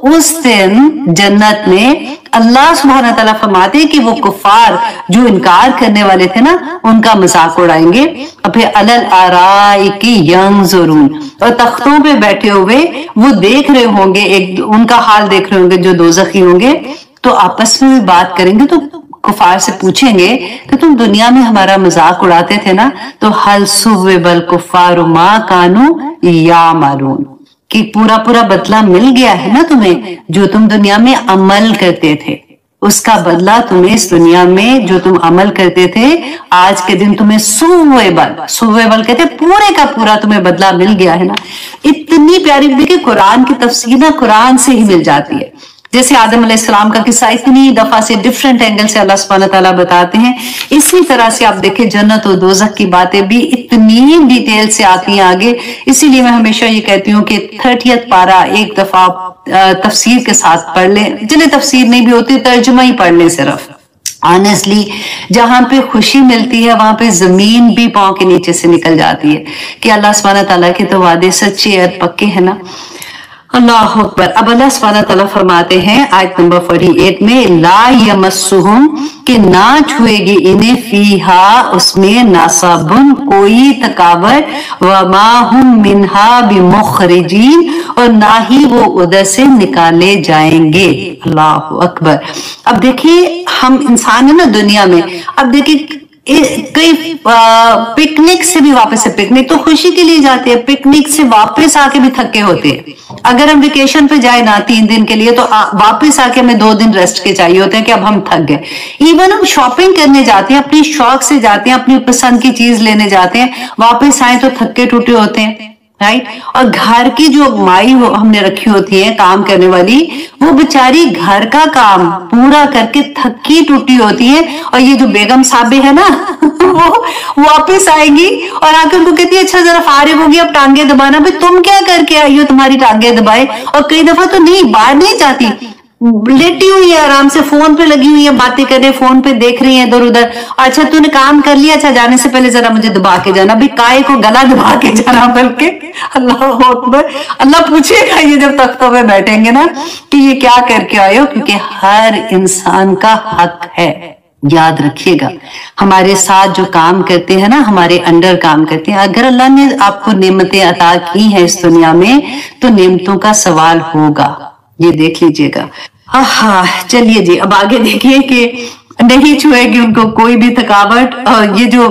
उस दिन जन्नत में अल्लाह सुब्हानहू तआला फरमाते हैं कि वो कुफार जो इनकार करने वाले थे ना, उनका मजाक उड़ाएंगे। और फिर अलल आराई की यंजुरून, और तख्तों पे बैठे हुए वो देख रहे होंगे, एक उनका हाल देख रहे होंगे जो दोज़खी होंगे। तो आपस में भी बात करेंगे, तो कुफार से पूछेंगे कि तुम दुनिया में हमारा मजाक उड़ाते थे ना, तो हल सुव्वल कुफार मा कानू या मारून, कि पूरा पूरा बदला मिल गया है ना तुम्हें, जो तुम दुनिया में अमल करते थे उसका बदला तुम्हें इस दुनिया में जो तुम अमल करते थे आज के दिन तुम्हें सुवेबल कहते पूरे का पूरा तुम्हें बदला मिल गया है ना। इतनी प्यारी, देखिए कुरान की तफसीर ना कुरान से ही मिल जाती है। जैसे आदम अलैहिस्सलाम का किस्सा इतनी दफा से डिफरेंट एंगल से अल्लाह सुब्हानहू तआला बताते हैं, इसी तरह से आप देखें जन्नत और दोज़ख की बातें भी इतनी डिटेल से आती हैं आगे। इसीलिए मैं हमेशा ये कहती हूँ कि 30th पारा एक दफा तफसीर के साथ पढ़ लें, जिन्हें तफसीर नहीं भी होती तर्जुमा ही पढ़ लें सिर्फ। ऑनेस्टली जहां पे खुशी मिलती है वहां पे जमीन भी पांव के नीचे से निकल जाती है कि अल्लाह सुब्हानहू तआला के तो वादे सच्चे और पक्के हैं ना। अल्लाह अकबर। अब अल्लाह सुब्हानहू तआला फरमाते हैं आयत नंबर 48 में, ला यमस्सुहुम, कि ना छुएगी इन्हें, फीहा, उसमें, नासाबुन, कोई थकावट, वमा हुम मिनहा बिमुखरिजीन, और ना ही वो उधर से निकाले जाएंगे। अल्लाह अकबर। अब देखिए हम इंसान है ना दुनिया में, अब देखिए कई पिकनिक से भी वापस से, पिकनिक तो खुशी के लिए जाते हैं, पिकनिक से वापस आके भी थके होते हैं। अगर हम वेकेशन पे जाए ना 3 दिन के लिए, तो वापस आके हमें 2 दिन रेस्ट के चाहिए होते हैं कि अब हम थक गए। इवन हम शॉपिंग करने जाते हैं, अपनी शौक से जाते हैं, अपनी पसंद की चीज लेने जाते हैं, वापस आए तो थके टूटे होते हैं, राइट। और घर की जो माई हमने रखी होती है काम करने वाली, वो बेचारी घर का काम पूरा करके थकी टूटी होती है, और ये जो बेगम साहबे है ना वो वापस आएगी और आकर उनको कहती है अच्छा जरा फारिग होगी अब टांगे दबाना। भाई तुम क्या करके आई हो, तुम्हारी टांगे दबाए। और कई दफा तो नहीं, बाहर नहीं जाती, लेटी हुई है आराम से, फोन पे लगी हुई है, बातें कर रही है, फोन पे देख रही है इधर उधर। अच्छा तूने काम कर लिया, अच्छा जाने से पहले जरा मुझे दबा के जाना, भाई काय को गला दबा के जाना, बल्कि अल्लाह अकबर। अल्लाह पूछेगा ये जब तख्तों पे बैठेंगे ना कि ये क्या करके आए हो, क्योंकि हर इंसान का हक है। याद रखिएगा हमारे साथ जो काम करते हैं ना, हमारे अंडर काम करते हैं, अगर अल्लाह ने आपको नेमतें अता की हैं इस दुनिया में, तो नेमतों का सवाल होगा, ये देख लीजिएगा। हाँ चलिए जी, अब आगे देखिए कि नहीं छुएगी उनको कोई भी थकावट। ये जो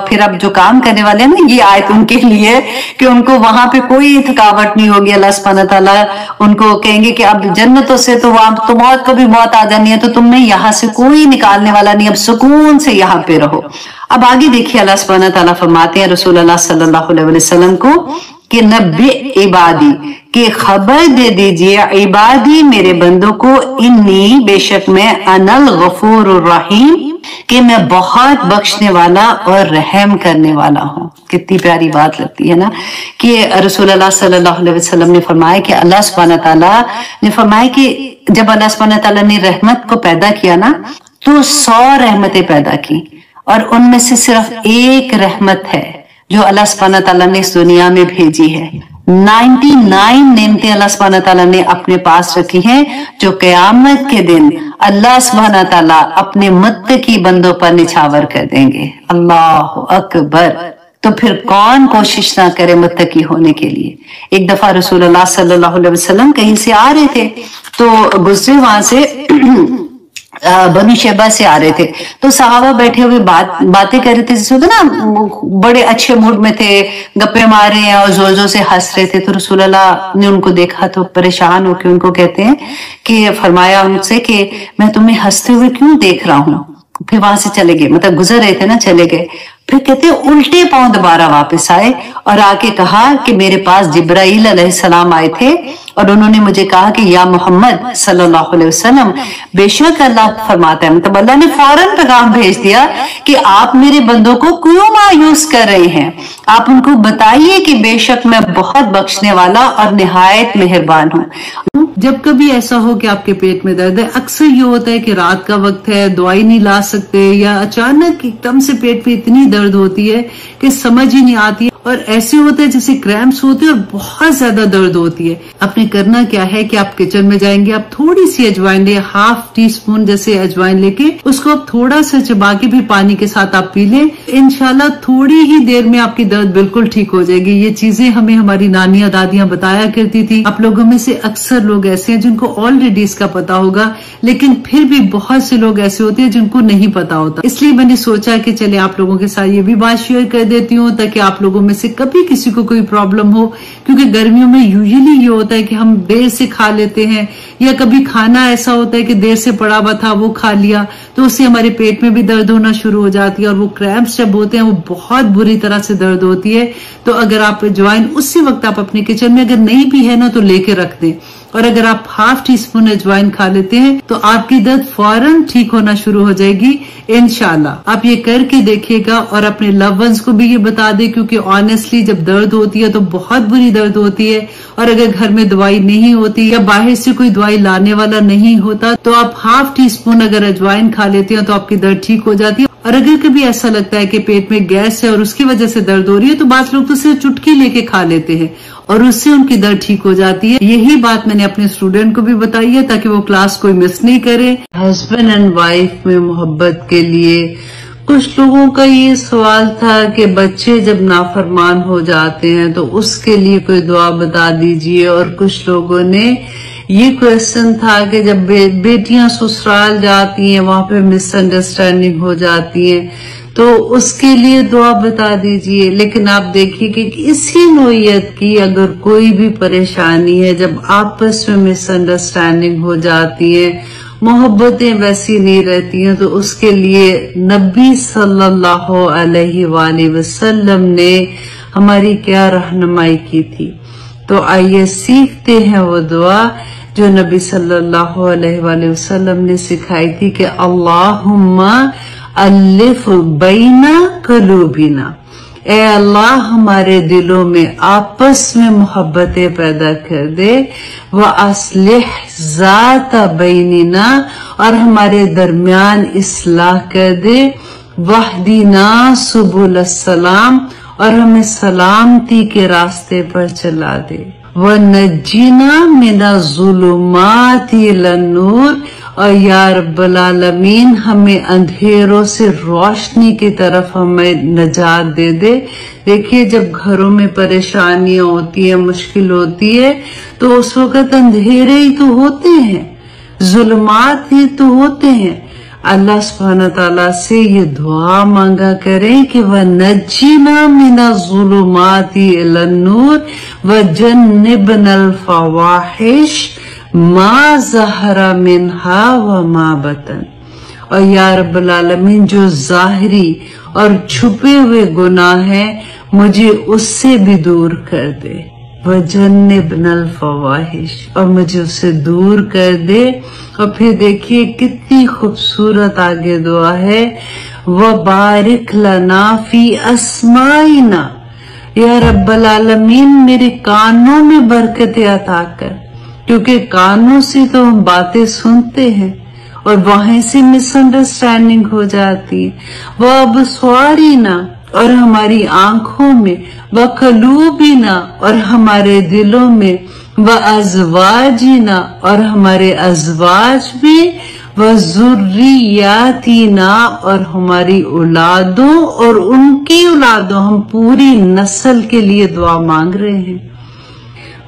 फिर अब जो काम करने वाले हैं ना, ये आयत उनके लिए कि उनको वहां पे कोई थकावट नहीं होगी। अल्लाह सुब्हानहू तआला उनको कहेंगे कि अब जन्नतों से तो वहां तो मौत कभी मौत आ जानी है, तो तुम्हें यहाँ से कोई निकालने वाला नहीं, अब सुकून से यहाँ पे रहो। अब आगे देखिए अल्लाह सुब्हानहू तआला फरमाते हैं रसूल अल्लाह सल्लल्लाहु अलैहि वसल्लम को کہ نبی عبادی کہ خبر دے دیجئے عبادی میرے بندوں کو انی بے شک میں انا الغفور الرحیم کہ میں بہت بخشنے والا اور رحم کرنے والا ہوں. کتنی پیاری بات لگتی ہے نا کہ رسول اللہ صلی اللہ علیہ وسلم نے فرمایا کہ اللہ سبحانہ تعالیٰ نے فرمایا کہ جب اللہ سبحانہ تعالیٰ نے رحمت کو پیدا کیا نا تو 100 رحمتیں پیدا کی اور ان میں سے صرف ایک رحمت ہے جو اللہ سبحانہ تعالیٰ نے اس دنیا میں بھیجی ہے. 99 نعمتیں اللہ سبحانہ تعالیٰ نے اپنے پاس رکھی ہیں جو قیامت کے دن اللہ سبحانہ تعالیٰ اپنے متقی بندوں پر نچھاور کر دیں گے. اللہ اکبر. تو پھر کون کوشش نہ کرے متقی ہونے کے لیے. ایک دفعہ رسول اللہ صلی اللہ علیہ وسلم کہیں سے آ رہے تھے تو گزرے وہاں سے بنو شیبہ سے آ رہے تھے تو صحابہ بیٹھے ہوئے باتیں کر رہے تھے جیسے ہوتا نا بڑے اچھے موڈ میں تھے گپے مار رہے ہیں اور زور زور سے ہنس رہے تھے. تو رسول اللہ نے ان کو دیکھا تو پریشان ہو کے ان کو کہتے ہیں کہ فرمایا ان سے کہ میں تمہیں ہنستے ہوئے کیوں دیکھ رہا ہوں. پھر وہاں سے چلے گئے مطلب گزر رہے تھے نا چلے گئے. پھر کہتے ہیں الٹے پاؤں دوبارہ واپس آئے اور آ کے کہا کہ میرے پاس جبرائیل علیہ السلام آئے تھے اور انہوں نے مجھے کہا کہ یا محمد صلی اللہ علیہ وسلم بے شک اللہ فرماتا ہے مطلب اللہ نے فوراً پیغام بھیج دیا کہ آپ میرے بندوں کو کیوں مایوس کر رہے ہیں. آپ ان کو بتائیے کہ بے شک میں بہت بخشنے والا اور نہایت مہربان ہوں.
جب کبھی ایسا ہو کہ آپ کے پیٹ میں درد ہے اکثر یہ ہوتا ہے کہ رات کا وقت ہے دوائی نہیں لا سکتے یا اچانک ایک دم سے پیٹ میں اتنی درد ہوتی ہے کہ سمجھ ہی نہیں آتی اور ایسے ہوتا ہے جیسے کریمپس ہوتے ہیں اور بہت زیادہ درد ہوتی ہے. آپ نے کرنا کیا ہے کہ آپ کچن میں جائیں گے آپ تھوڑی سی اجوائن لیں 1/2 ٹی اسپون جیسے اجوائن لے کے اس کو آپ تھوڑا سا چبا کے بھی پانی کے ساتھ آپ پی لیں. انشاءاللہ تھوڑی ہی دیر میں آپ کی درد بالکل ٹھیک ہو جائے گی. یہ چیزیں ہمیں ہماری نانیاں دادیاں بتایا کرتی تھی. آپ لوگوں میں سے اکثر لوگ ایسے ہیں جن کو آلریڈی اس کا پتا ہوگا لیکن پھر بھی بہت سے لوگ ایسے ہوتے ہیں جن کو نہیں پتا ہوتا. اس لیے میں نے سوچا کہ چلے آپ لوگوں کے ساتھ یہ بھی بات شیئر کر دیتی ہوں تاکہ آپ لوگوں میں سے کبھی کسی کو کوئی پرابلم ہو کیونکہ گرمیوں میں یوزلی یہ ہوتا ہے کہ ہم دیر سے کھا لیتے ہیں یا کبھی کھانا ایسا ہوتا ہے کہ دیر سے پڑا ہوا تھا وہ کھا لیا تو اس سے ہمارے پیٹ میں بھی درد ہونا شروع ہو جاتی ہے اور وہ کریمپس جب ہوتے ہیں وہ بہت بری طرح سے درد ہوتی ہے. تو اگر آپ اجوائن اسی وقت آپ اپنے کچن میں اگر نہیں بھی ہے نا تو لے کے رکھ دیں اور اگر آپ 1/2 ٹی اسپون اجوائن کھا لیتے ہیں تو آپ کی درد فوراً ٹھیک ہونا شروع ہو جائے گی انشاءاللہ. آپ یہ کر کے دیکھیے گا اور اپنے لو ونس کو بھی یہ بتا دیں کیونکہ آنیسٹلی جب درد ہوتی ہے تو بہت بری درد ہوتی ہے اور اگر گھر میں دوائی نہیں ہوتی یا باہر سے کوئی دوائی لانے والا نہیں ہوتا تو آپ 1/2 ٹی اسپون اگر اجوائن کھا لیتے ہیں تو آپ کی درد ٹھیک ہو جاتی ہے. اور اگر کبھی ایسا لگتا ہے کہ پیٹ میں گیس ہے اور اس کی وجہ سے درد ہو رہی ہے تو بعض لوگ تو صرف چٹکی لے کے کھا لیتے ہیں اور اس سے ان کی درد ٹھیک ہو جاتی ہے. یہی بات میں نے اپنے اسٹوڈنٹ کو بھی بتائی ہے تاکہ وہ کلاس کوئی مس نہیں کرے. ہسبینڈ اینڈ وائف میں محبت کے لیے کچھ لوگوں کا یہ سوال تھا کہ بچے جب نافرمان ہو جاتے ہیں تو اس کے لیے کوئی دعا بتا دیجئے اور کچھ لوگوں نے یہ کویسچن تھا کہ جب بیٹیاں سسرال جاتی ہیں وہاں پہ مس انڈرسٹینڈنگ ہو جاتی ہیں تو اس کے لیے دعا بتا دیجئے. لیکن آپ دیکھیے کہ اسی نوعیت کی اگر کوئی بھی پریشانی ہے جب آپس میں مس انڈرسٹینڈنگ ہو جاتی ہے محبتیں ویسی نہیں رہتی ہیں تو اس کے لیے نبی صلی اللہ علیہ وآلہ وسلم نے ہماری کیا رہنمائی کی تھی. تو آئیے سیکھتے ہیں وہ دعا جو نبی صلی اللہ علیہ وآلہ وسلم نے سکھائی تھی کہ اللہم الف بین قلوبنا. اے اللہ ہمارے دلوں میں آپس میں محبتیں پیدا کر دے. وَأَصْلِحْ ذَاتَ بَيْنِنَا اور ہمارے درمیان اصلاح کر دے. وَاهْدِنَا سُبُلَ السَّلَامِ اور ہمیں سلامتی کے راستے پر چلا دے. وَنَجِّنَا مِنَ الظُّلُمَاتِ إِلَى النُّورِ اور یا رب العالمین ہمیں اندھیروں سے روشنی کی طرف ہمیں نجات دے دے. دیکھیے جب گھروں میں پریشانیاں ہوتی ہیں مشکل ہوتی ہے تو اس وقت اندھیرے ہی تو ہوتے ہیں ظلمات ہی تو ہوتے ہیں. اللہ سبحانہ تعالیٰ سے یہ دعا مانگا کریں کہ وَنَجِّنَا مِنَ الظُّلُمَاتِ إِلَى النُّورِ وَجَنِّبْنَا الْفَوَاحِشَ مَا ظَهَرَ مِنْهَا وَمَا بَطَنَ. और या रब्बल आलमीन जो ज़ाहिरी और छुपे हुए गुनाह हैं मुझे उससे भी दूर कर दे। वजन्निबनल फवाहिश, और मुझे उससे दूर कर दे। और फिर देखिए कितनी खूबसूरत आगे दुआ है, व बारिक लना फी अस्माइना, या रब्बल आलमीन मेरे कानों में बरकत अता कर, क्योंकि कानों से तो हम बातें सुनते हैं और वहीं से मिसअंडरस्टैंडिंग हो जाती है। वह अबस्वारिना, और हमारी आंखों में, व कलूबिना, और हमारे दिलों में, व अज़वाजिना, और हमारे अज़वाज में, व ज़ुर्रियातिना, और हमारी औलादों और उनकी औलादों, हम पूरी नस्ल के लिए दुआ मांग रहे हैं।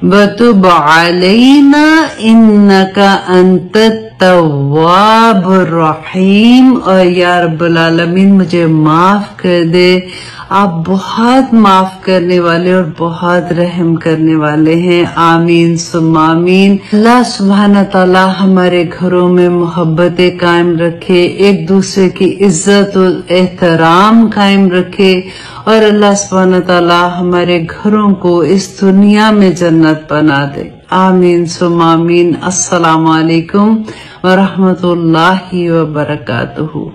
वतुब अलैना इन्नका अंतत तव्वाबुर रहीम, और या रब्बुल आलमीन मुझे माफ कर दे, आप बहुत माफ करने वाले और बहुत रहम करने वाले हैं। आमीन सुम्मा आमीन। अल्लाह सुब्हान तआला हमारे घरों में मोहब्बतें कायम रखे, एक दूसरे की इज्जत और एहतराम कायम रखे, और अल्लाह सुब्हान तआला हमारे घरों को इस दुनिया में जन्नत बना दे। आमीन सुम्मा आमीन। अस्सलामु अलैकुम व रहमतुल्लाहि व बरकातुहू।